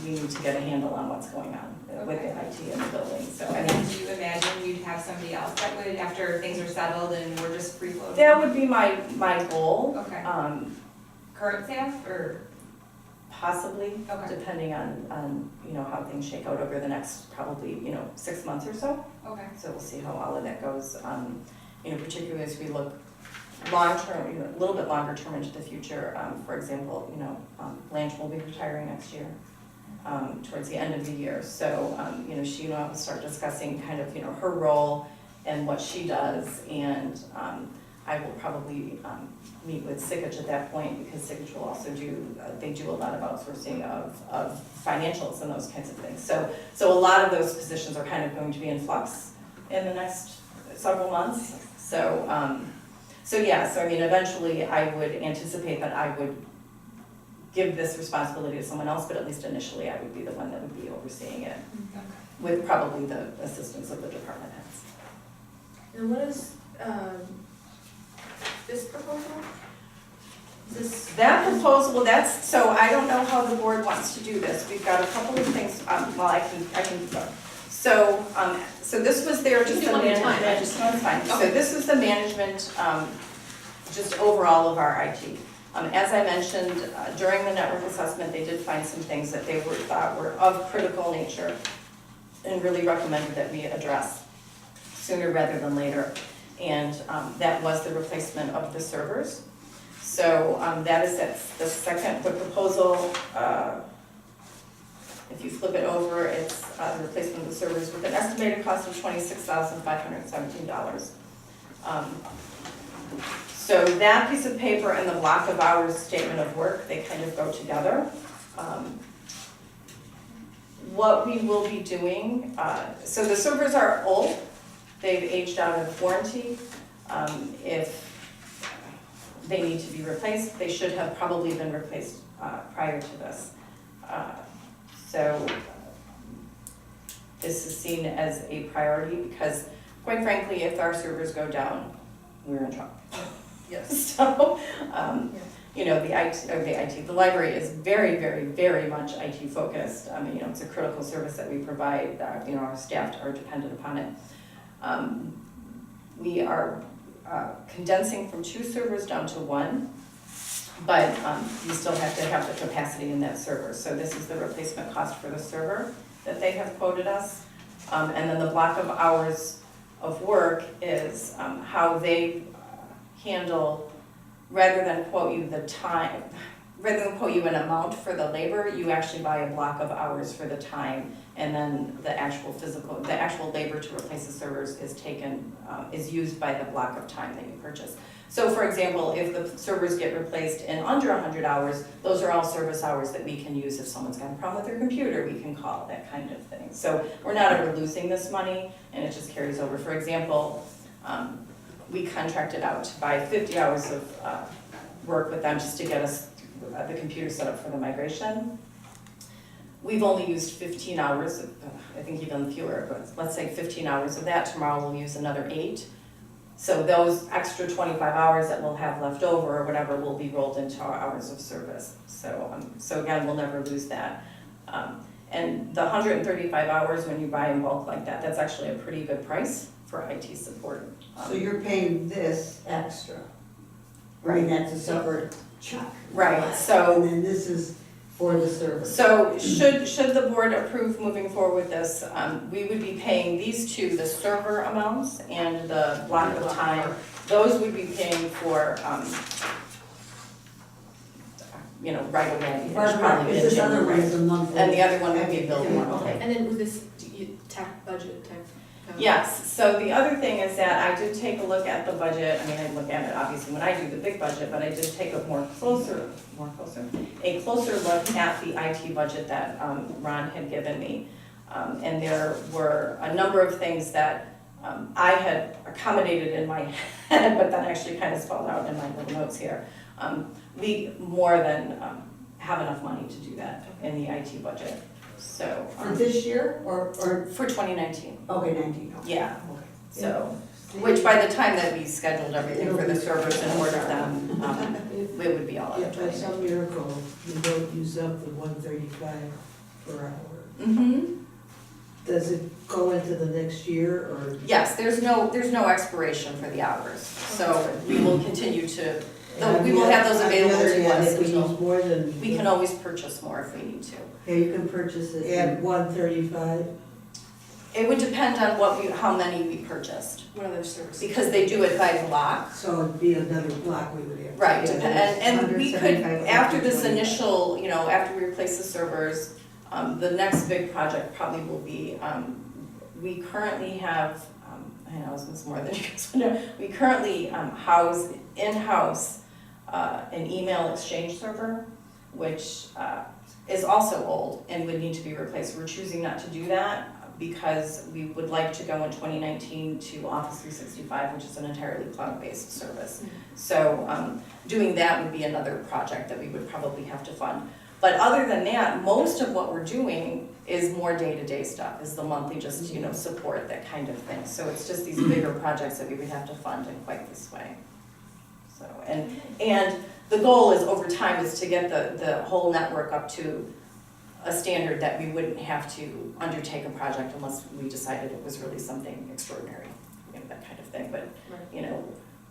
we need to get a handle on what's going on with the IT in the building, so I mean. And do you imagine you'd have somebody else that would, after things are settled and we're just free floating? That would be my goal. Okay. Current staff or? Possibly, Okay. depending on, how things shake out over the next probably, 6 months or so. Okay. So we'll see how all of that goes, particularly as we look long-term, a little bit longer term into the future. For example, Blanche will be retiring next year, towards the end of the year. So, she and I will start discussing kind of, her role and what she does. And I will probably meet with Sigich at that point because Sigich will also they do a lot of outsourcing of financials and those kinds of things. So a lot of those positions are kind of going to be in flux in the next several months. So I mean, eventually I would anticipate that I would give this responsibility to someone else, but at least initially I would be the one that would be overseeing it Okay. with probably the assistance of the department heads. And what is, this proposal? That proposal, so I don't know how the board wants to do this. We've got a couple of things, I can go. So this was there, just You the can do one at a time, management, I just- no, it's fine. So Okay. this is the management, just overall of our IT. As I mentioned, during the network assessment, they did find some things that they thought were of critical nature and really recommended that we address sooner rather than later. And that was the replacement of the servers. So that is the proposal, if you flip it over, it's the replacement of the servers with an estimated cost of $26,517. So that piece of paper and the block of hours statement of work, they kind of go together. What we will be doing, so the servers are old, they've aged out of warranty. If they need to be replaced, they should have probably been replaced prior to this. So this is seen as a priority because, quite frankly, if our servers go down, we're in trouble. Yes. So, the library is very, very, very much IT focused. I mean, it's a critical service that we provide, our staff are dependent upon it. We are condensing from 2 servers down to 1, but you still have to have the capacity in that server. So this is the replacement cost for the server that they have quoted us. And then the block of hours of work is how they handle, rather than quote you the time, rather than quote you an amount for the labor, you actually buy a block of hours for the time, and then the actual labor to replace the servers is taken, is used by the block of time that you purchase. So for example, if the servers get replaced in under 100 hours, those are all service hours that we can use. If someone's got a problem with their computer, we can call, that kind of thing. So we're not ever losing this money, and it just carries over. For example, we contracted out to buy 50 hours of work with them just to get us the computer set up for the migration. We've only used 15 hours, I think even fewer, but let's say 15 hours of that. Tomorrow we'll use another 8. So those extra 25 hours that we'll have left over or whatever will be rolled into our hours of service. So again, we'll never lose that. And the 135 hours when you buy in bulk like that, that's actually a pretty good price for IT support. So you're paying this extra? Right, that's a separate check. Right, so. And then this is for the service. So should the board approve moving forward with this, we would be paying these 2, the server amounts and the block of time. Those would be paying for, right away. Probably Is in this other one January. is a monthly? And the other one would be billed monthly. And then with this, tax budget type of Yes, so the other thing is that I did take a look at the budget, I mean, I look at it obviously when I do the big budget, but I did take a closer look at the IT budget that Ron had given me. And there were a number of things that I had accommodated in my head, but then actually kind of spelled out in my little notes here. We more than have enough money to do that in the IT budget, so. For this year, or, For 2019, okay, 19, okay. yeah, Okay. so, which by the time that we scheduled everything for the servers and ordered them, it would be all out of If by some 2019. miracle you don't use up the 135 per hour, Mm-hmm, does it go into the next year, or? yes, there's no expiration for the hours, so we will continue to, we will have those available to us If we until, use more than. we can always purchase more if we need to. Yeah, you can purchase it. At 135? It would depend on how many we purchased, What other services? because they do it by block. So it'd be another block we would have. to Right, get. and we could, 175, after this 125. initial, after we replace the servers, the next big project probably will be, we currently have, I know this is more than you guys know, we currently house, in-house, an email exchange server, which is also old and would need to be replaced. We're choosing not to do that because we would like to go in 2019 to Office 365, which is an entirely cloud-based service. So doing that would be another project that we would probably have to fund. But other than that, most of what we're doing is more day-to-day stuff, is the monthly just, support, that kind of thing. So it's just these bigger projects that we would have to fund in quite this way. So, and the goal is over time is to get the whole network up to a standard that we wouldn't have to undertake a project unless we decided it was really something extraordinary, that kind of thing. But,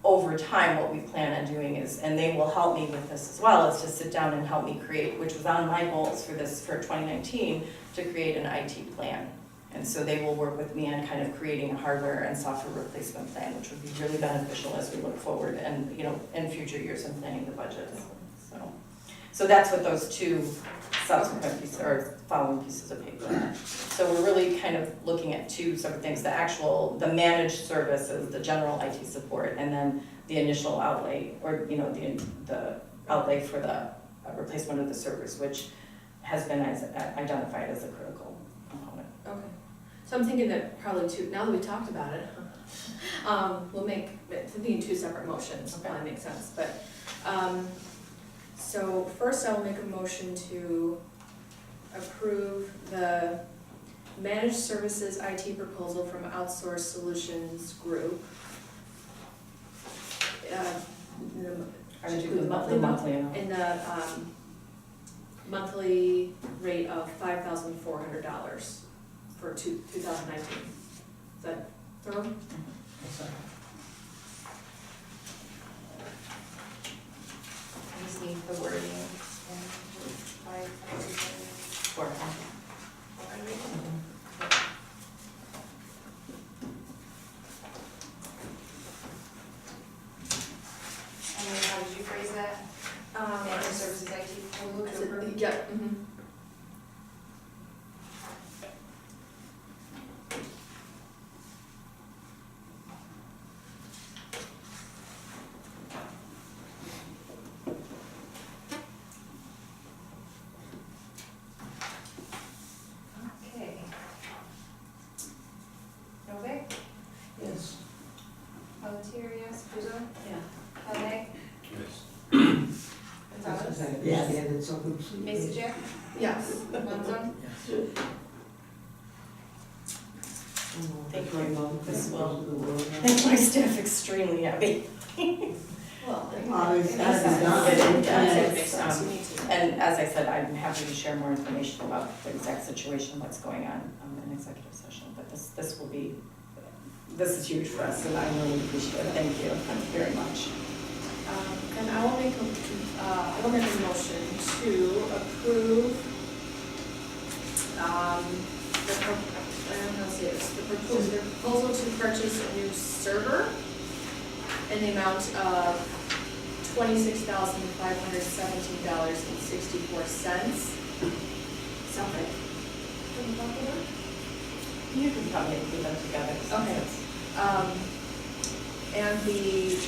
over time, what we plan on doing is, and they will help me with this as well, is to sit down and help me create, which was on my goals for 2019, to create an IT plan. And so they will work with me on kind of creating a hardware and software replacement plan, which would be really beneficial as we look forward and, in future years and planning the budget. So that's what those two subsequent pieces, or following pieces of paper are. So we're really kind of looking at two separate things, the managed services, the general IT support, and then the initial outlay, or, the outlay for the replacement of the servers, which has been identified as a critical component. Okay, so I'm thinking that probably now that we talked about it, we'll thinking two separate motions, probably makes sense, but, so first I will make a motion to approve the managed services IT proposal from Outsourced Solutions Group. Or do The the monthly monthly amount. in the monthly rate of $5,400 for 2019. Is that thorough? I just need the wording. And then how did you phrase that? Managed services IT proposal to approve? Yeah. Mhm. Okay. Novak? Yes. Pelletier, yes. Puzo? Yeah. Kelly? Yes. Gonzalez? Yeah, it's so complete. Mason? Yes. Monzon? Thank you. This will make my staff extremely happy. Well, It's gotta be It done. makes sense, you need to. And as I said, I'm happy to share more information about the exact situation, what's going on in executive session. But this will be, this is huge for us, and I really appreciate it. Thank you very much. And I will make a motion to approve, the proposal to purchase a new server in the amount of $26,517.64. Sound right? You can tell me and put them together. Okay. And the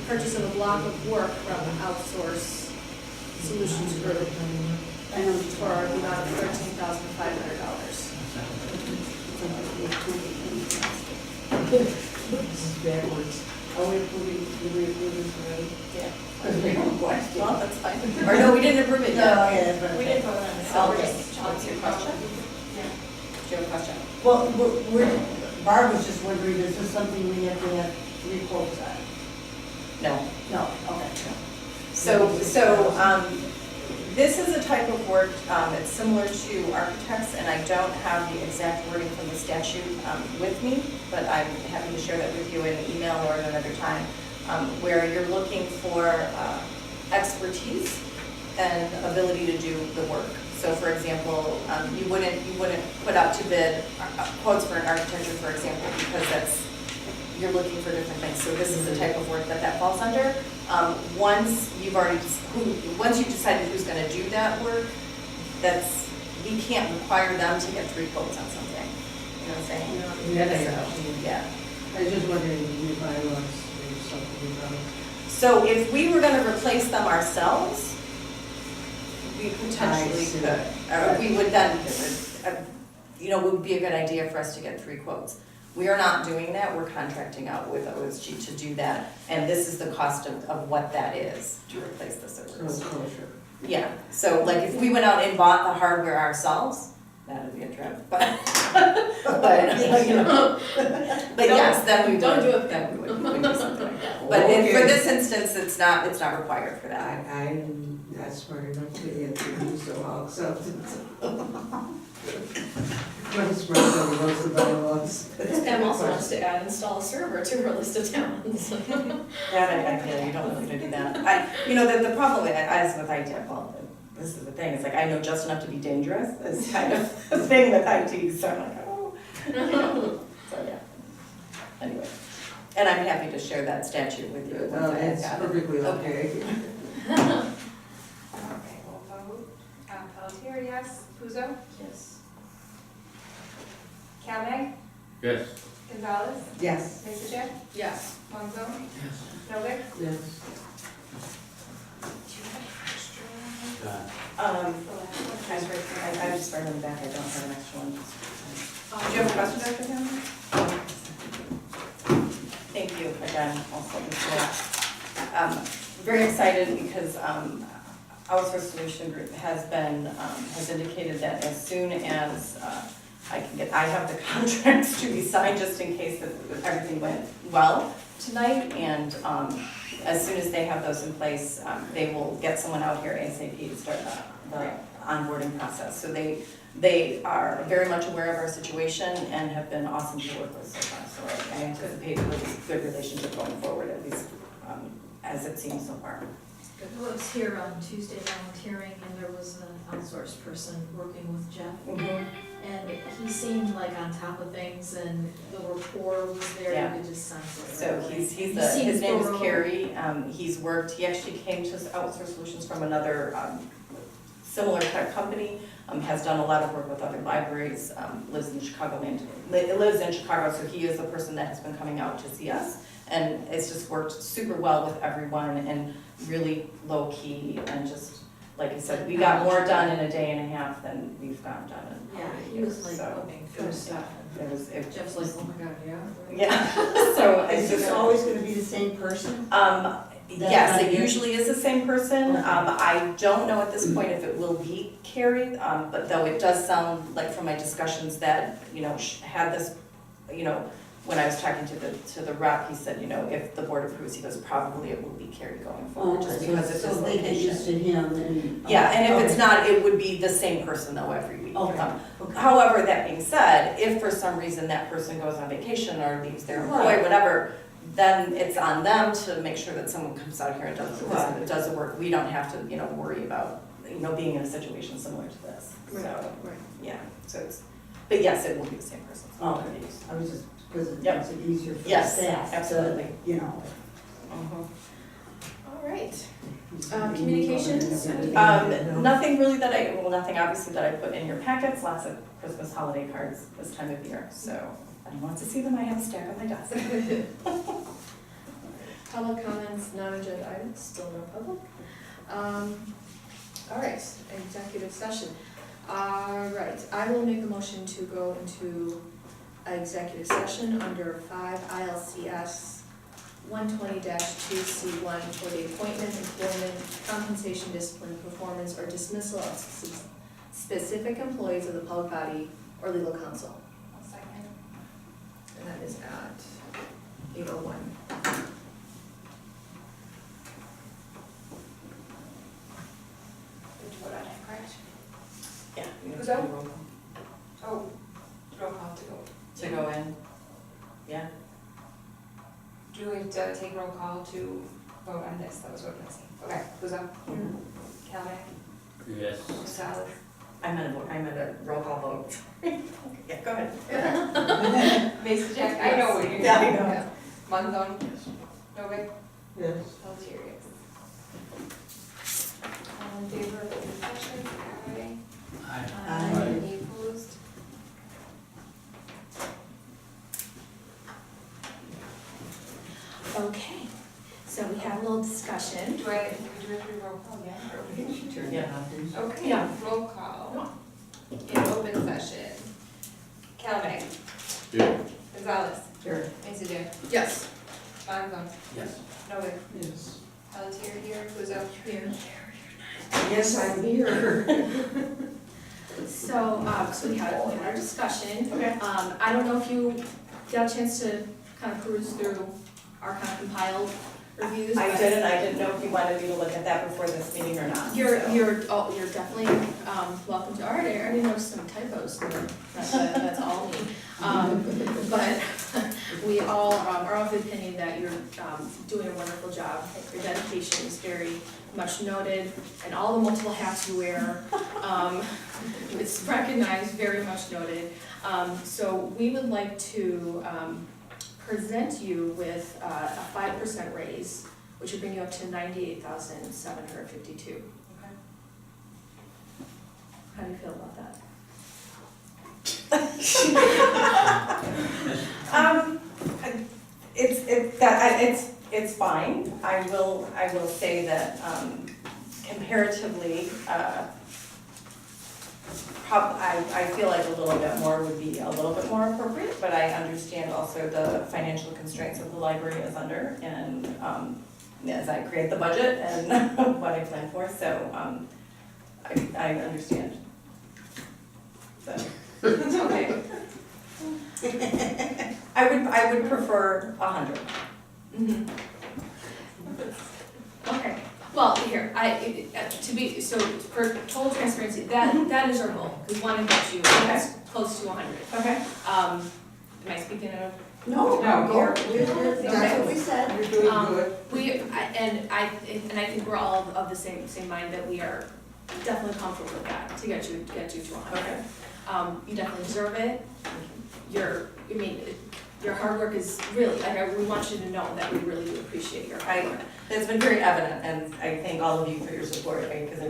purchase of a block of work from Outsource Solutions Group for the amount of $13,500. Backwards. Are we approving, did we approve this already? Yeah. Question. Well, that's fine. Or no, we didn't approve it No, yet. yeah, that's right. We didn't vote on this, so we're Okay. just. What's your question? Yeah. Do you have a question? Well, Barb was just wondering, is this something we have to have 3 quotes on? No. No, okay. So, this is a type of work, it's similar to architects, and I don't have the exact wording from the statute with me, but I'm happy to share that with you in an email or at another time, where you're looking for expertise and ability to do the work. So for example, you wouldn't put out to bid quotes for an architecture, for example, because you're looking for different things. So this is the type of work that falls under. Once you've decided who's gonna do that work, we can't require them to get 3 quotes on something. You know what I'm saying? Yeah, So, yeah. I was just wondering, if you bylaws, there's something about it. So if we were gonna replace them ourselves, we potentially I see. could. We would then, it would be a good idea for us to get 3 quotes. We are not doing that, we're contracting out with OSG to do that, and this is the cost of what that is to replace the So servers. it's kosher. Yeah, so like if we went out and bought the hardware ourselves, that'd be a trip, but, but yes, then we would. Don't do it. Then we would do something like that. But for this instance, it's not required for that. I'm not smart enough to answer you, so I'll accept it. I'm smart enough to know the bylaws. Pam also wants to install a server to her list of towns. Yeah, you don't really need to do that. The problem with IT, well, this is the thing, it's like I know just enough to be dangerous, is kind of the thing with IT, so I'm like, oh. So, yeah. Anyway, and I'm happy to share that statute with you. once I've It's got it. perfectly okay. Okay, we'll vote. Pelletier, yes. Puzo? Yes. Kavanaugh? Yes. Gonzalez? Yes. Mesinger? Yes. Monzo? Yes. Novick? Yes. Do you have extra? I just started on the back, I don't have an extra one. Do you have a question, Dr. Hammond? Thank you again, also for that. Very excited because Outsource Solution Group has indicated that as soon as I have the contracts to be signed just in case that everything went well tonight, and as soon as they have those in place, they will get someone out here ASAP to start the onboarding process. So they are very much aware of our situation and have been awesome to work with so far. So I anticipate a really good relationship going forward, at least as it seems so far. I was here on Tuesday volunteering, and there was an outsourced person working with Jeff. And he seemed like on top of things, and the rapport was there, Yeah. you could just sense it. So right away. his seemed name is thorough. Kerry. He actually came to Outsource Solutions from another similar type company, has done a lot of work with other libraries, lives in Chicago, so he is the person that has been coming out to see us. And it's just worked super well with everyone and really low key, and just, like I said, we got more done in a day and a half than we've gotten done in. Yeah, he was like So, looking through stuff. Jeff's like, oh my God, yeah. Yeah, so Is this always gonna be the same person? Yes, it usually is the same person. I don't know at this point if it will be Carrie, but though it does sound like from my discussions that, had this, when I was talking to the rep, he said, if the board approves, he goes, probably it will be Carrie going forward, just because it's his So they get used location. to him and. Yeah, and if it's okay. not, it would be the same person though every week. Okay. Okay. However, that being said, if for some reason that person goes on vacation or leaves their employee, Right. whatever, then it's on them to make sure that someone comes out here and Right. does the work. We don't have to, worry about, being in a situation similar to this. So, Right. yeah, but yes, it will be the same person. Okay, I was just, because it Yep. makes it easier for the Yes, staff. absolutely. To, Mhm. All right. Communications? Nothing really nothing obviously that I put in your packets, lots of Christmas holiday cards this time of year, so if anyone wants to see them, I have a stack on my desk. Public comments, non-agenda items, still no public. All right, executive session. All right, I will make a motion to go into executive session under 5 ILCS 120-2C1 for the appointment, employment, compensation, discipline, performance, or dismissal of specific employees of the public body or legal counsel. I'll second. And that is at 8:01. Did you vote on it, correct? Yeah. you know, Who's that? roll call. Oh, roll call to go. To go in, yeah. Do we have to take roll call to vote on this? That was what I'm missing. Okay, who's up? Calvin, Yes. Gonzalez. I'm at a roll call vote. Yeah, go ahead. Mason Jack, I know what you're. Yeah, I know. Monzon, Yes. Novak, Yes. Pelletier, yes. All in favor of the session, aye. Aye. Any opposed? Okay, so we had a little discussion. Do we have to do roll call again? Or- Yeah. Okay, Yeah. roll call in open session. Calvin, Here. Gonzalez, Sure. Mason Jack, Yes. Monzon, Yes. Novak, Yes. Pelletier here, who's up? Here. Yes, I'm here. So we had our discussion. Okay. I don't know if you got a chance to kind of peruse through our kind of compiled reviews. I but didn't know if you wanted me to look at that before this meeting or not. You're so. you're definitely welcome to. I already noticed some typos there. That's all me. But we all are of the opinion that you're doing a wonderful job. Your dedication is very much noted, and all the multiple hats you wear, it's recognized, very much noted. So we would like to present you with a 5% raise, which would bring you up to $98,752. Okay. How do you feel about that? It's fine. I will say that comparatively, I feel like a little bit more would be a little bit more appropriate, but I understand also the financial constraints that the library is under, and as I create the budget and what I plan for, so I understand. So. It's okay. I would prefer 100. Mhm. Okay, well, here, for total transparency, that is our goal, we want to get you as close to 100. Okay. Am I speaking of? No, that's what we said. You're doing good. And I think we're all of the same mind that we are definitely comfortable with that, to get you to 100. Okay. You definitely deserve it. Your hard work is really, we want you to know that we really do appreciate your hard work. It's been very evident, and I thank all of you for your support, because I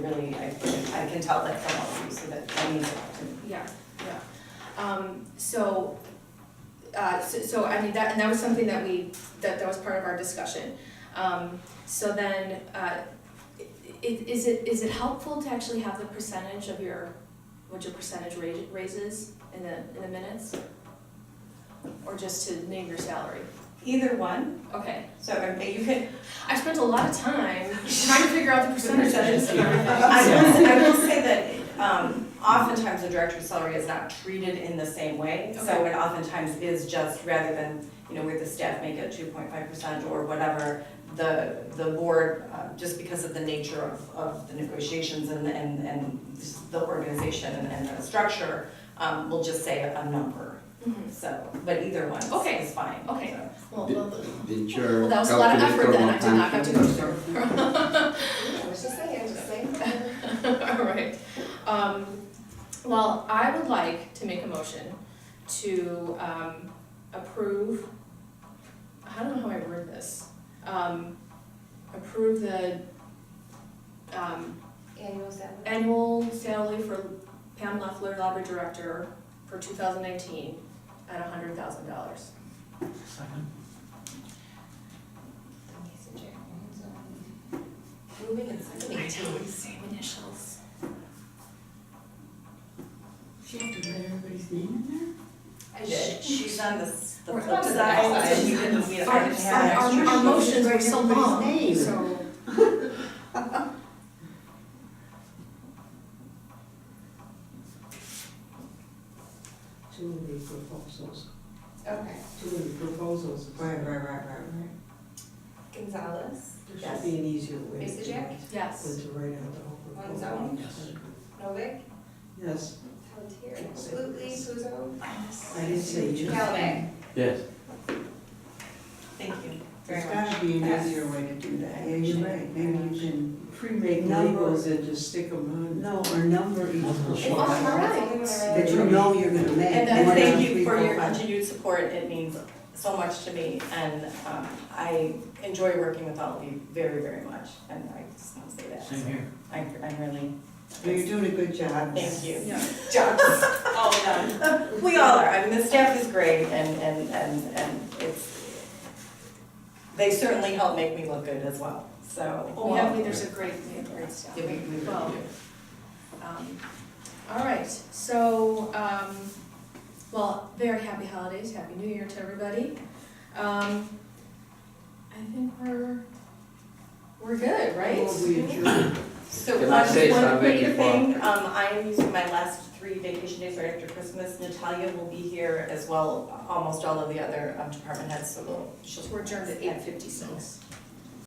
can tell that from all of you, so that means a lot to me. Yeah. So I mean, that was something that was part of our discussion. So then, is it helpful to actually have the percentage of what your percentage raises in the minutes? Or just to name your salary? Either one, Okay. so you can, I spent a lot of time trying to figure out the percentages and everything. I will say that oftentimes the director's salary is not treated in the same way. So Okay. it oftentimes is just, rather than, where the staff make it 2.5% or whatever, the board, just because of the nature of the negotiations and the organization and the structure, will just say a number. Mhm. So, but either one Okay. is fine. Okay. So. Didn't your That was a lot of effort calculator then, I did not have to go malfunction? through. I was just saying. All right. Well, I would like to make a motion to approve, I don't know how I word this. Approve the Annual salary. annual salary for Pam Leffler, library director, for 2019 at $100,000. Second. Moving and seconding. Same initials. She have to write everybody's name in I did. She's on this, the We're flip on the side, outside. so we didn't, we Our, didn't have our, our motions were so Everybody's long, name. so. Too many proposals, Okay. too many proposals. Right. Gonzalez. There should be an easier way to do Isijek? it Yes. than to write out the whole One proposal. zone? Yes. Novik. Yes, Pelletier. Absolutely. Puzo. I didn't say you. Galvin. Yes. Thank you There's very much. gotta be an easier way to do that. Yeah, you're right, maybe you can pre-make Number- labels and just stick them on. No, or number each Number one. short. All That's right. the only one I That really- you know you're gonna make. And then One, thank two, you three, for four, your five. continued support, it means so much to me, and I enjoy working with all of you very, very much, and I just want to say that. Same here. I'm really, You're doing a good job. thank you. Yeah. Jobs, all done. We all are, I mean, the staff is great, and it's, they certainly help make me look good as well, so. We have leaders of great staff. Yeah, we really Well, do. All right, so, well, very happy holidays, happy new year to everybody. I think we're good, right? Will we adjourn? So Can I say one something quick before- thing, I am using my last 3 vacation days right after Christmas. Natalia will be here as well, almost all of the other department heads, so she'll. We're adjourned at 8:56.